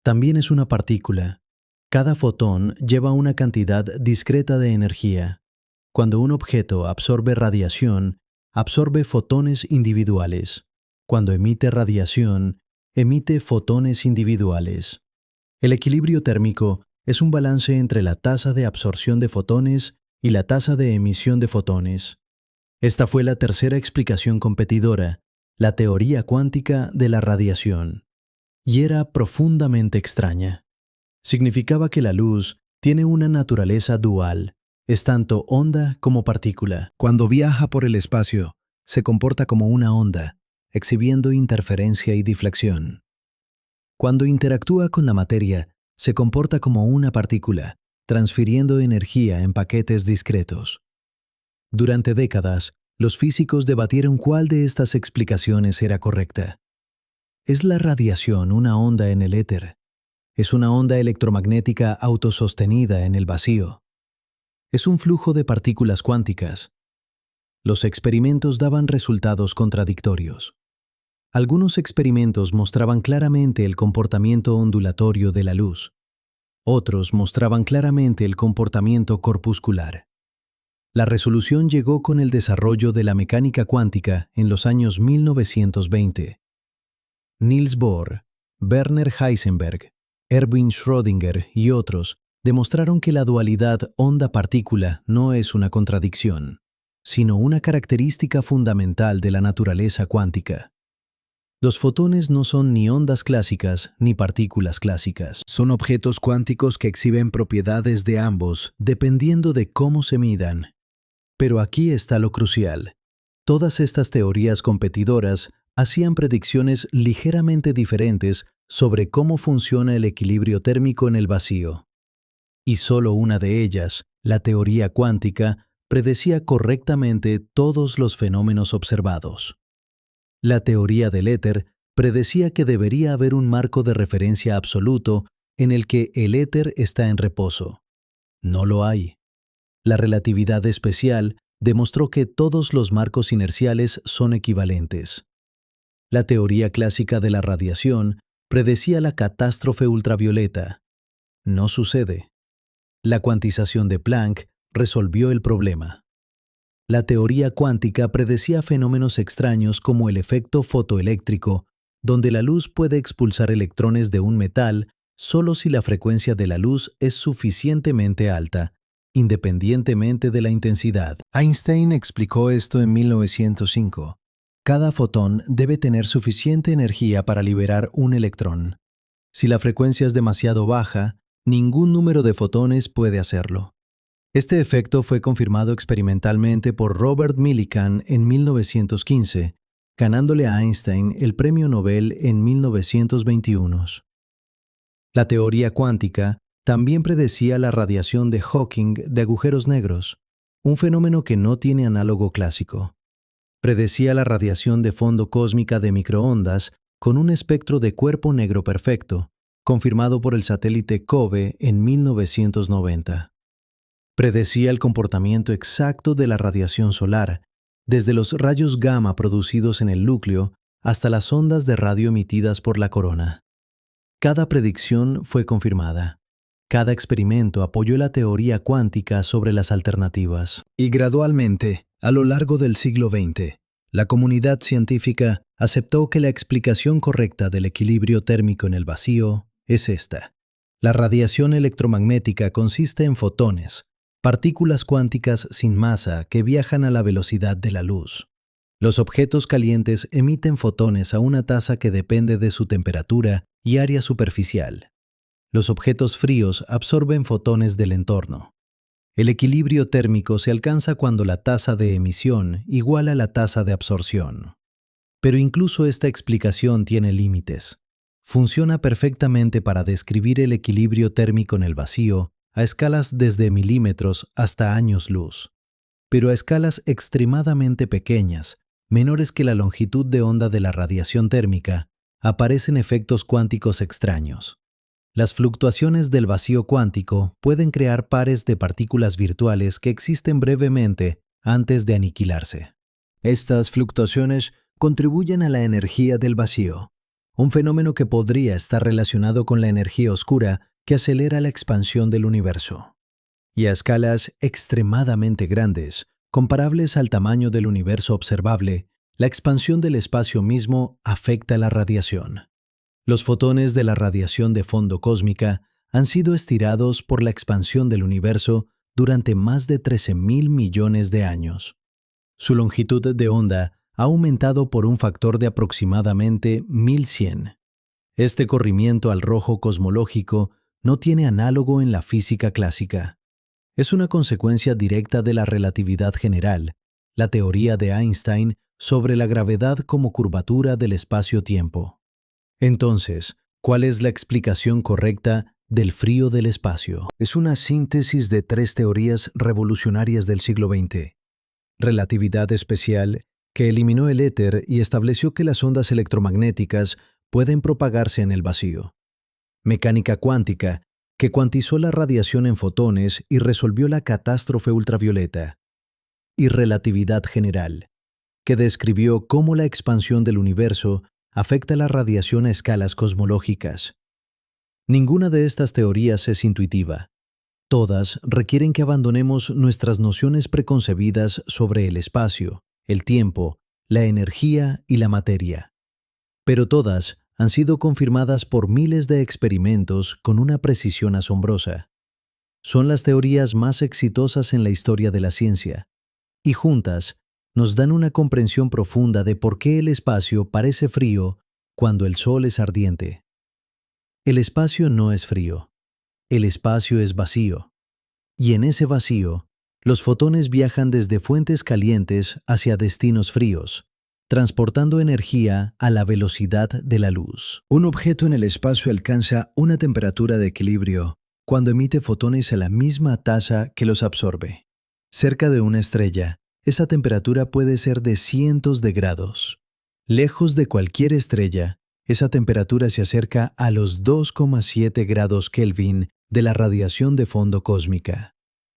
C: también es una partícula. Cada fotón lleva una cantidad discreta de energía. Cuando un objeto absorbe radiación, absorbe fotones individuales. Cuando emite radiación, emite fotones individuales. El equilibrio térmico es un balance entre la tasa de absorción de fotones y la tasa de emisión de fotones. Esta fue la tercera explicación competidora, la teoría cuántica de la radiación. Y era profundamente extraña. Significaba que la luz tiene una naturaleza dual, es tanto onda como partícula. Cuando viaja por el espacio, se comporta como una onda, exhibiendo interferencia y diflexión. Cuando interactúa con la materia, se comporta como una partícula, transfiriendo energía en paquetes discretos. Durante décadas,
A: Los físicos debatieron cuál de estas explicaciones era correcta. ¿Es la radiación una onda en el éter? ¿Es una onda electromagnética autosostenida en el vacío? ¿Es un flujo de partículas cuánticas? Los experimentos daban resultados contradictorios. Algunos experimentos mostraban claramente el comportamiento ondulatorio de la luz. Otros mostraban claramente el comportamiento corpuscular. La resolución llegó con el desarrollo de la mecánica cuántica en los años 1920. Niels Bohr, Werner Heisenberg, Erwin Schrödinger y otros demostraron que la dualidad onda-partícula no es una contradicción, sino una característica fundamental de la naturaleza cuántica. Los fotones no son ni ondas clásicas ni partículas clásicas. Son objetos cuánticos que exhiben propiedades de ambos dependiendo de cómo se midan. Pero aquí está lo crucial. Todas estas teorías competidoras hacían predicciones ligeramente diferentes sobre cómo funciona el equilibrio térmico en el vacío. Y solo una de ellas, la teoría cuántica, predecía correctamente todos los fenómenos observados. La teoría del éter predecía que debería haber un marco de referencia absoluto en el que el éter está en reposo. No lo hay. La relatividad especial demostró que todos los marcos inerciales son equivalentes. La teoría clásica de la radiación predecía la catástrofe ultravioleta. No sucede. La cuantización de Planck resolvió el problema. La teoría cuántica predecía fenómenos extraños como el efecto fotoeléctrico, donde la luz puede expulsar electrones de un metal solo si la frecuencia de la luz es suficientemente alta, independientemente de la intensidad. Einstein explicó esto en 1905. Cada fotón debe tener suficiente energía para liberar un electrón. Si la frecuencia es demasiado baja, ningún número de fotones puede hacerlo. Este efecto fue confirmado experimentalmente por Robert Millikan en 1915, ganándole a Einstein el premio Nobel en 1921. La teoría cuántica también predecía la radiación de Hawking de agujeros negros, un fenómeno que no tiene análogo clásico. Predecía la radiación de fondo cósmica de microondas con un espectro de cuerpo negro perfecto, confirmado por el satélite COBE en 1990. Predecía el comportamiento exacto de la radiación solar, desde los rayos gamma producidos en el núcleo hasta las ondas de radio emitidas por la corona. Cada predicción fue confirmada. Cada experimento apoyó la teoría cuántica sobre las alternativas. Y gradualmente, a lo largo del siglo XX, la comunidad científica aceptó que la explicación correcta del equilibrio térmico en el vacío es esta. La radiación electromagnética consiste en fotones, partículas cuánticas sin masa que viajan a la velocidad de la luz. Los objetos calientes emiten fotones a una tasa que depende de su temperatura y área superficial. Los objetos fríos absorben fotones del entorno. El equilibrio térmico se alcanza cuando la tasa de emisión iguala la tasa de absorción. Pero incluso esta explicación tiene límites. Funciona perfectamente para describir el equilibrio térmico en el vacío a escalas desde milímetros hasta años luz. Pero a escalas extremadamente pequeñas, menores que la longitud de onda de la radiación térmica, aparecen efectos cuánticos extraños. Las fluctuaciones del vacío cuántico pueden crear pares de partículas virtuales que existen brevemente antes de aniquilarse. Estas fluctuaciones contribuyen a la energía del vacío, un fenómeno que podría estar relacionado con la energía oscura que acelera la expansión del universo. Y a escalas extremadamente grandes, comparables al tamaño del universo observable, la expansión del espacio mismo afecta la radiación. Los fotones de la radiación de fondo cósmica han sido estirados por la expansión del universo durante más de 13.000 millones de años. Su longitud de onda ha aumentado por un factor de aproximadamente 1100. Este corrimiento al rojo cosmológico no tiene análogo en la física clásica. Es una consecuencia directa de la relatividad general, la teoría de Einstein sobre la gravedad como curvatura del espacio-tiempo. Entonces, ¿cuál es la explicación correcta del frío del espacio? Es una síntesis de tres teorías revolucionarias del siglo XX.
C: relatividad especial, que eliminó el éter y estableció que las ondas electromagnéticas pueden propagarse en el vacío. Mecánica cuántica, que cuantizó la radiación en fotones y resolvió la catástrofe ultravioleta. Y relatividad general, que describió cómo la expansión del universo afecta la radiación a escalas cosmológicas. Ninguna de estas teorías es intuitiva. Todas requieren que abandonemos nuestras nociones preconcebidas sobre el espacio, el tiempo, la energía y la materia. Pero todas han sido confirmadas por miles de experimentos con una precisión asombrosa. Son las teorías más exitosas en la historia de la ciencia, y juntas nos dan una comprensión profunda de por qué el espacio parece frío cuando el Sol es ardiente. El espacio no es frío. El espacio es vacío. Y en ese vacío, los fotones viajan desde fuentes calientes hacia destinos fríos, transportando energía a la velocidad de la luz. Un objeto en el espacio alcanza una temperatura de equilibrio cuando emite fotones a la misma tasa que los absorbe. Cerca de una estrella, esa temperatura puede ser de cientos de grados. Lejos de cualquier estrella, esa temperatura se acerca a los 2,7 grados Kelvin de la radiación de fondo cósmica.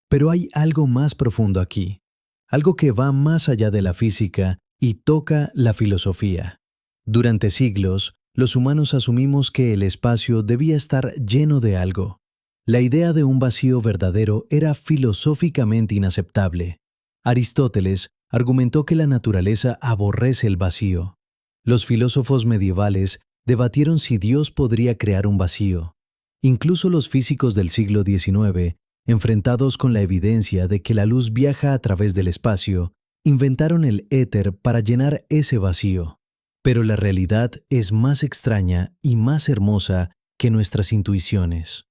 C: Pero hay algo más profundo aquí, algo que va más allá de la física y toca la filosofía. Durante siglos, los humanos asumimos que el espacio debía estar lleno de algo. La idea de un vacío verdadero era filosóficamente inaceptable. Aristóteles argumentó que la naturaleza aborrece el vacío. Los filósofos medievales debatieron si Dios podría crear un vacío. Incluso los físicos del siglo XIX, enfrentados con la evidencia de que la luz viaja a través del espacio, inventaron el éter para llenar ese vacío. Pero la realidad es más extraña y más hermosa que nuestras intuiciones.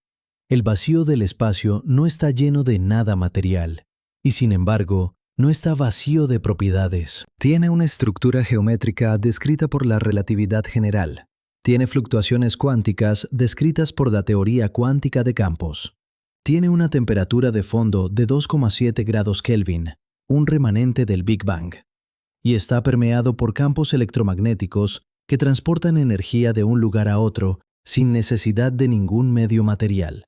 C: El vacío del espacio no está lleno de nada material, y sin embargo, no está vacío de propiedades. Tiene una estructura geométrica descrita por la relatividad general. Tiene fluctuaciones cuánticas descritas por la teoría cuántica de campos. Tiene una temperatura de fondo de 2,7 grados Kelvin, un remanente del Big Bang, y está permeado por campos electromagnéticos que transportan energía de un lugar a otro sin necesidad de ningún medio material.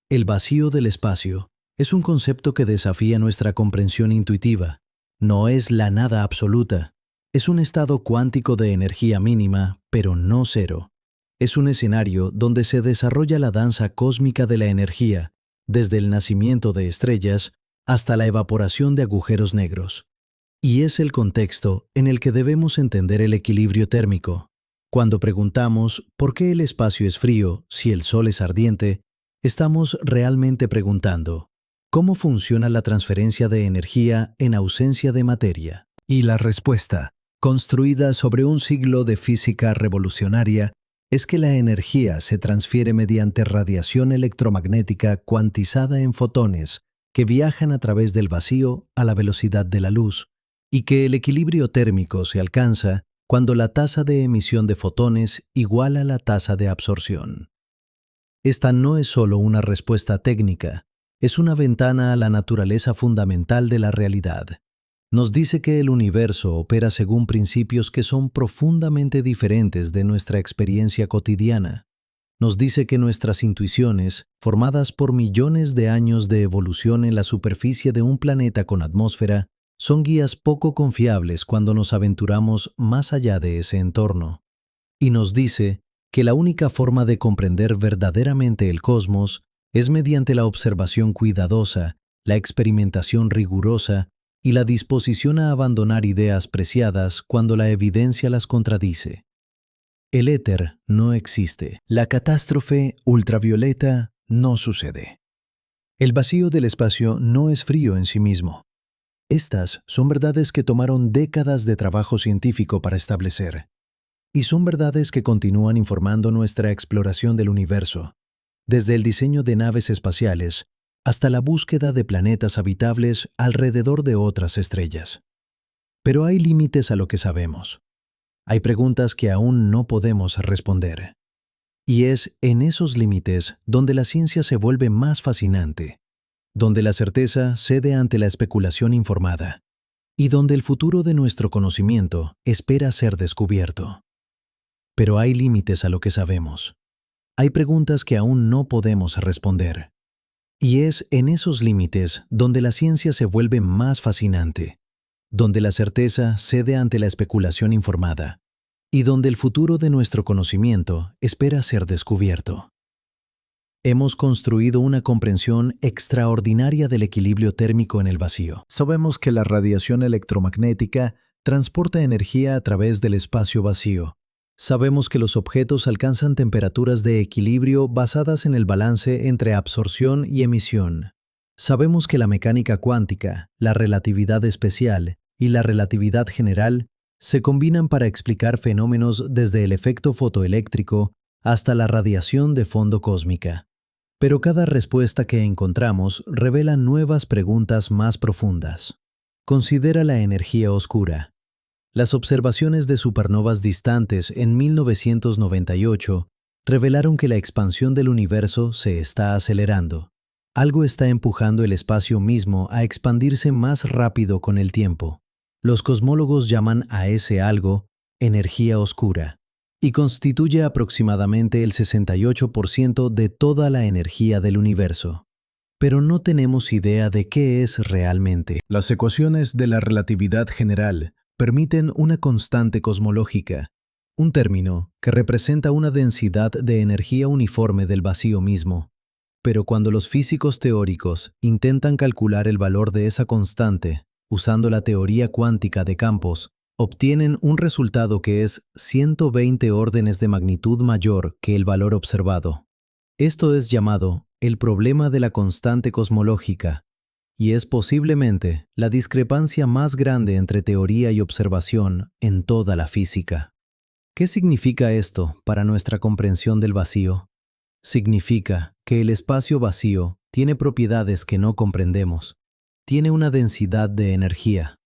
C: El vacío del espacio es un concepto que desafía nuestra comprensión intuitiva. No es la nada absoluta. Es un estado cuántico de energía mínima, pero no cero. Es un escenario donde se desarrolla la danza cósmica de la energía, desde el nacimiento de estrellas hasta la evaporación de agujeros negros. Y es el contexto en el que debemos entender el equilibrio térmico. Cuando preguntamos ¿por qué el espacio es frío si el Sol es ardiente?, estamos realmente preguntando ¿cómo funciona la transferencia de energía en ausencia de materia? Y la respuesta, construida sobre un siglo de física revolucionaria, es que la energía se transfiere mediante radiación electromagnética cuantizada en fotones que viajan a través del vacío a la velocidad de la luz, y que el equilibrio térmico se alcanza cuando la tasa de emisión de fotones iguala la tasa de absorción. Esta no es solo una respuesta técnica, es una ventana a la naturaleza fundamental de la realidad. Nos dice que el universo opera según principios que son profundamente diferentes de nuestra experiencia cotidiana. Nos dice que nuestras intuiciones, formadas por millones de años de evolución en la superficie de un planeta con atmósfera, son guías poco confiables cuando nos aventuramos más allá de ese entorno. Y nos dice que la única forma de comprender verdaderamente el cosmos es mediante la observación cuidadosa, la experimentación rigurosa y la disposición a abandonar ideas preciadas cuando la evidencia las contradice. El éter no existe. La catástrofe ultravioleta no sucede. El vacío del espacio no es frío en sí mismo. Estas son verdades que tomaron décadas de trabajo científico para establecer. Y son verdades que continúan informando nuestra exploración del universo, desde el diseño de naves espaciales hasta la búsqueda de planetas habitables alrededor de otras estrellas. Pero hay límites a lo que sabemos. Hay preguntas que aún no podemos responder. Y es en esos límites donde la ciencia se vuelve más fascinante, donde la certeza cede ante la especulación informada,
A: y donde el futuro de nuestro conocimiento espera ser descubierto. Pero hay límites a lo que sabemos. Hay preguntas que aún no podemos responder. Y es en esos límites donde la ciencia se vuelve más fascinante, donde la certeza cede ante la especulación informada, y donde el futuro de nuestro conocimiento espera ser descubierto. Hemos construido una comprensión extraordinaria del equilibrio térmico en el vacío.
C: Sabemos que la radiación electromagnética transporta energía a través del espacio vacío. Sabemos que los objetos alcanzan temperaturas de equilibrio basadas en el balance entre absorción y emisión. Sabemos que la mecánica cuántica, la relatividad especial y la relatividad general se combinan para explicar fenómenos desde el efecto fotoeléctrico hasta la radiación de fondo cósmica. Pero cada respuesta que encontramos revela nuevas preguntas más profundas. Considera la energía oscura. Las observaciones de supernovas distantes en 1998 revelaron que la expansión del universo se está acelerando. Algo está empujando el espacio mismo a expandirse más rápido con el tiempo. Los cosmólogos llaman a ese algo energía oscura, y constituye aproximadamente el 68% de toda la energía del universo. Pero no tenemos idea de qué es realmente.
B: Las ecuaciones de la relatividad general permiten una constante cosmológica, un término que representa una densidad de energía uniforme del vacío mismo. Pero cuando los físicos teóricos intentan calcular el valor de esa constante usando la teoría cuántica de campos, obtienen un resultado que es 120 órdenes de magnitud mayor que el valor observado. Esto es llamado el problema de la constante cosmológica, y es posiblemente la discrepancia más grande entre teoría y observación en toda la física. ¿Qué significa esto para nuestra comprensión del vacío? Significa que el espacio vacío tiene propiedades que no comprendemos. Tiene una densidad de energía.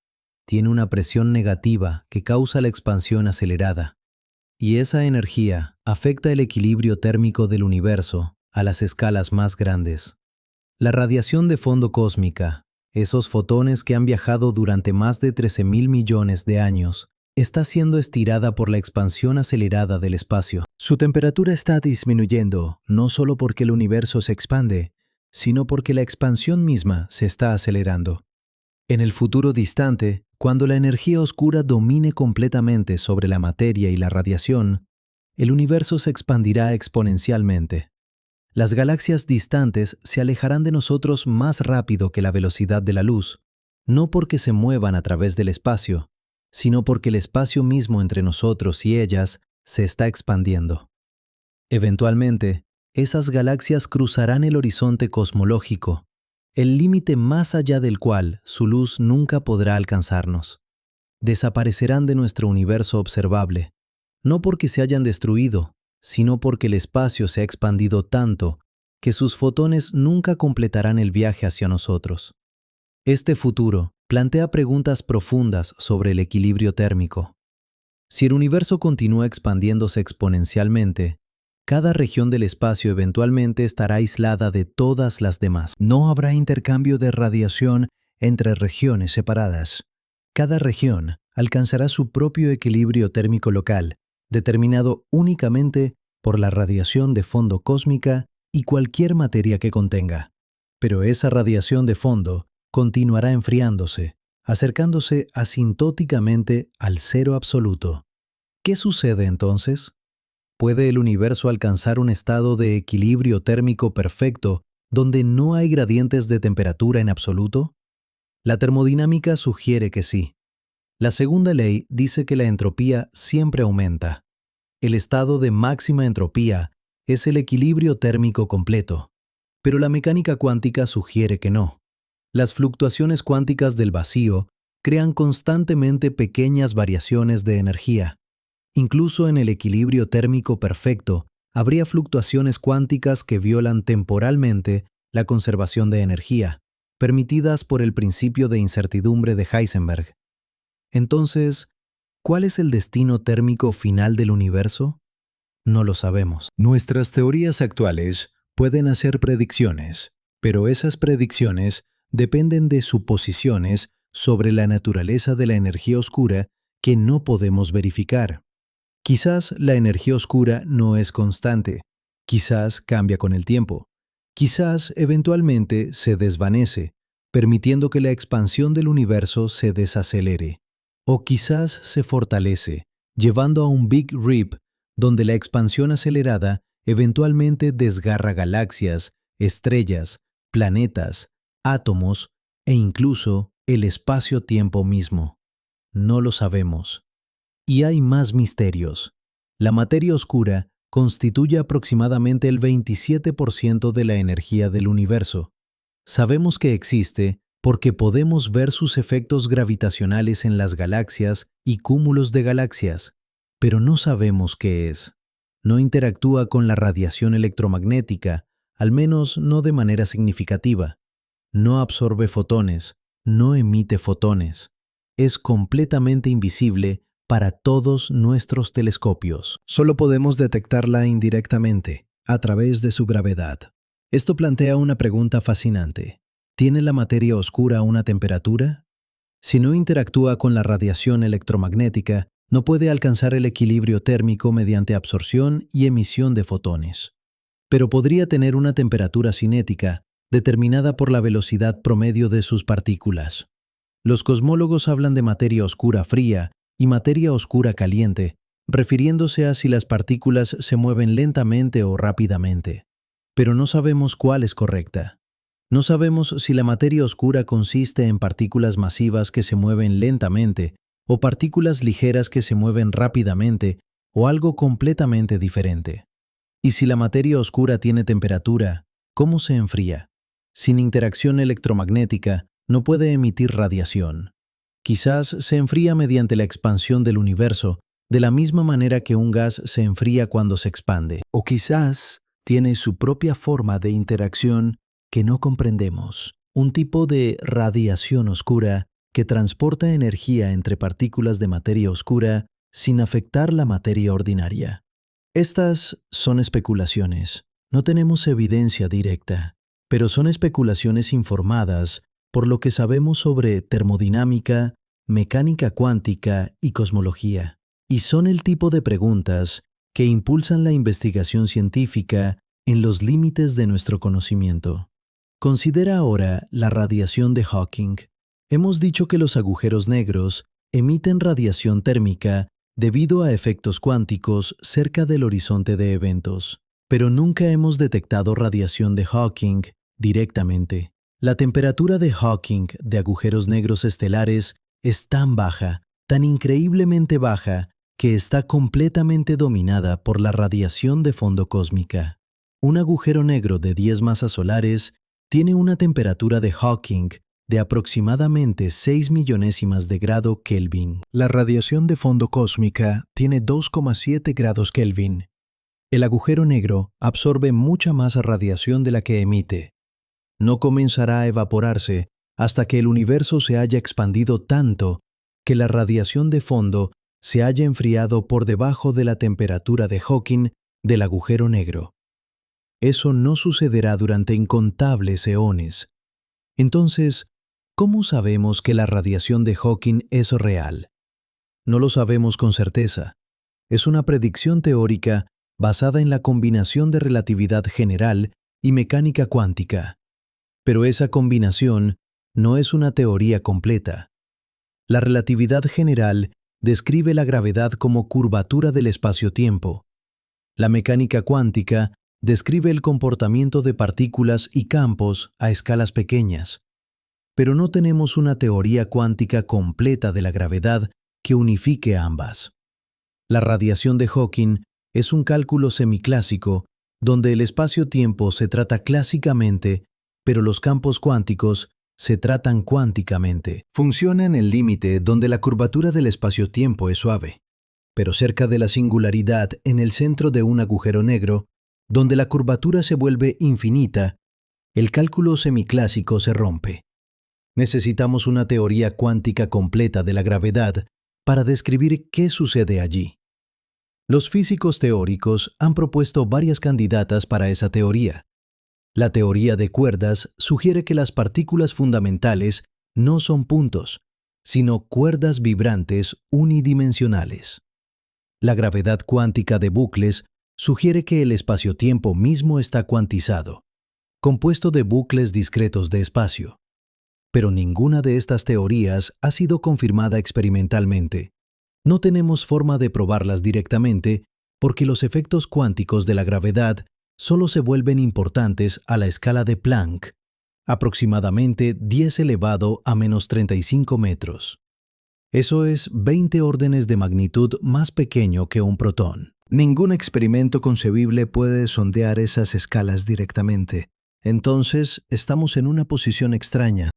B: Tiene una presión negativa que causa la expansión acelerada. Y esa energía afecta el equilibrio térmico del universo a las escalas más grandes. La radiación de fondo cósmica, esos fotones que han viajado durante más de 13.000 millones de años, está siendo estirada por la expansión acelerada del espacio.
C: Su temperatura está disminuyendo, no solo porque el universo se expande, sino porque la expansión misma se está acelerando. En el futuro distante, cuando la energía oscura domine completamente sobre la materia y la radiación, el universo se expandirá exponencialmente. Las galaxias distantes se alejarán de nosotros más rápido que la velocidad de la luz, no porque se muevan a través del espacio, sino porque el espacio mismo entre nosotros y ellas se está expandiendo. Eventualmente, esas galaxias cruzarán el horizonte cosmológico, el límite más allá del cual su luz nunca podrá alcanzarnos. Desaparecerán de nuestro universo observable, no porque se hayan destruido, sino porque el espacio se ha expandido tanto que sus fotones nunca completarán el viaje hacia nosotros. Este futuro plantea preguntas profundas sobre el equilibrio térmico. Si el universo continúa expandiéndose exponencialmente, cada región del espacio eventualmente estará aislada de todas las demás.
B: No habrá intercambio de radiación entre regiones separadas. Cada región alcanzará su propio equilibrio térmico local, determinado únicamente por la radiación de fondo cósmica y cualquier materia que contenga. Pero esa radiación de fondo continuará enfriándose, acercándose asintóticamente al cero absoluto. ¿Qué sucede entonces? ¿Puede el universo alcanzar un estado de equilibrio térmico perfecto donde no hay gradientes de temperatura en absoluto? La termodinámica sugiere que sí. La segunda ley dice que la entropía siempre aumenta. El estado de máxima entropía es el equilibrio térmico completo, pero la mecánica cuántica sugiere que no. Las fluctuaciones cuánticas del vacío crean constantemente pequeñas variaciones de energía. Incluso en el equilibrio térmico perfecto, habría fluctuaciones cuánticas que violan temporalmente la conservación de energía, permitidas por el principio de incertidumbre de Heisenberg. Entonces, ¿cuál es el destino térmico final del universo? No lo sabemos.
C: Nuestras teorías actuales pueden hacer predicciones, pero esas predicciones dependen de suposiciones sobre la naturaleza de la energía oscura que no podemos verificar. Quizás la energía oscura no es constante, quizás cambia con el tiempo, quizás eventualmente se desvanece, permitiendo que la expansión del universo se desacelere, o quizás se fortalece, llevando a un Big Rip, donde la expansión acelerada eventualmente desgarra galaxias, estrellas, planetas, átomos e incluso el espacio-tiempo mismo. No lo sabemos. Y hay más misterios. La materia oscura constituye aproximadamente el 27% de la energía del universo. Sabemos que existe porque podemos ver sus efectos gravitacionales en las galaxias y cúmulos de galaxias, pero no sabemos qué es. No interactúa con la radiación electromagnética, al menos no de manera significativa. No absorbe fotones, no emite fotones. Es completamente invisible para todos nuestros telescopios. Solo podemos detectarla indirectamente, a través de su gravedad. Esto plantea una pregunta fascinante. ¿Tiene la materia oscura una temperatura? Si no interactúa con la radiación electromagnética, no puede alcanzar el equilibrio térmico mediante absorción y emisión de fotones. Pero podría tener una temperatura cinética, determinada por la velocidad promedio de sus partículas. Los cosmólogos hablan de materia oscura fría y materia oscura caliente, refiriéndose a si las partículas se mueven lentamente o rápidamente. Pero no sabemos cuál es correcta. No sabemos si la materia oscura consiste en partículas masivas que se mueven lentamente, o partículas ligeras que se mueven rápidamente, o algo completamente diferente. Y si la materia oscura tiene temperatura, ¿cómo se enfría? Sin interacción electromagnética, no puede emitir radiación. Quizás se enfría mediante la expansión del universo, de la misma manera que un gas se enfría cuando se expande. O quizás tiene su propia forma de interacción que no comprendemos, un tipo de radiación oscura que transporta energía entre partículas de materia oscura sin afectar la materia ordinaria. Estas son especulaciones. No tenemos evidencia directa, pero son especulaciones informadas por lo que sabemos sobre termodinámica, mecánica cuántica y cosmología. Y son el tipo de preguntas que impulsan la investigación científica en los límites de nuestro conocimiento. Considera ahora la radiación de Hawking. Hemos dicho que los agujeros negros emiten radiación térmica debido a efectos cuánticos cerca del horizonte de eventos, pero nunca hemos detectado radiación de Hawking directamente. La temperatura de Hawking de agujeros negros estelares es tan baja, tan increíblemente baja, que está completamente dominada por la radiación de fondo cósmica. Un agujero negro de 10 masas solares tiene una temperatura de Hawking de aproximadamente 6 millonésimas de grado Kelvin. La radiación de fondo cósmica tiene 2,7 grados Kelvin. El agujero negro absorbe mucha más radiación de la que emite. No comenzará a evaporarse hasta que el universo se haya expandido tanto que la radiación de fondo se haya enfriado por debajo de la temperatura de Hawking del agujero negro. Eso no sucederá durante incontables eones. Entonces, ¿cómo sabemos que la radiación de Hawking es real? No lo sabemos con certeza. Es una predicción teórica basada en la combinación de relatividad general y mecánica cuántica. Pero esa combinación no es una teoría completa. La relatividad general describe la gravedad como curvatura del espacio-tiempo. La mecánica cuántica describe el comportamiento de partículas y campos a escalas pequeñas. Pero no tenemos una teoría cuántica completa de la gravedad que unifique ambas. La radiación de Hawking es un cálculo semiclásico donde el espacio-tiempo se trata clásicamente, pero los campos cuánticos se tratan cuánticamente. Funciona en el límite donde la curvatura del espacio-tiempo es suave, pero cerca de la singularidad en el centro de un agujero negro, donde la curvatura se vuelve infinita, el cálculo semiclásico se rompe. Necesitamos una teoría cuántica completa de la gravedad para describir qué sucede allí. Los físicos teóricos han propuesto varias candidatas para esa teoría. La teoría de cuerdas sugiere que las partículas fundamentales
A: no son puntos, sino cuerdas vibrantes unidimensionales. La gravedad cuántica de bucles sugiere que el espacio-tiempo mismo está cuantizado, compuesto de bucles discretos de espacio. Pero ninguna de estas teorías ha sido confirmada experimentalmente. No tenemos forma de probarlas directamente porque los efectos cuánticos de la gravedad solo se vuelven importantes a la escala de Planck, aproximadamente 10 elevado a menos 35 metros. Eso es 20 órdenes de magnitud más pequeño que un protón.
C: Ningún experimento concebible puede sondear esas escalas directamente. Entonces, estamos en una posición extraña.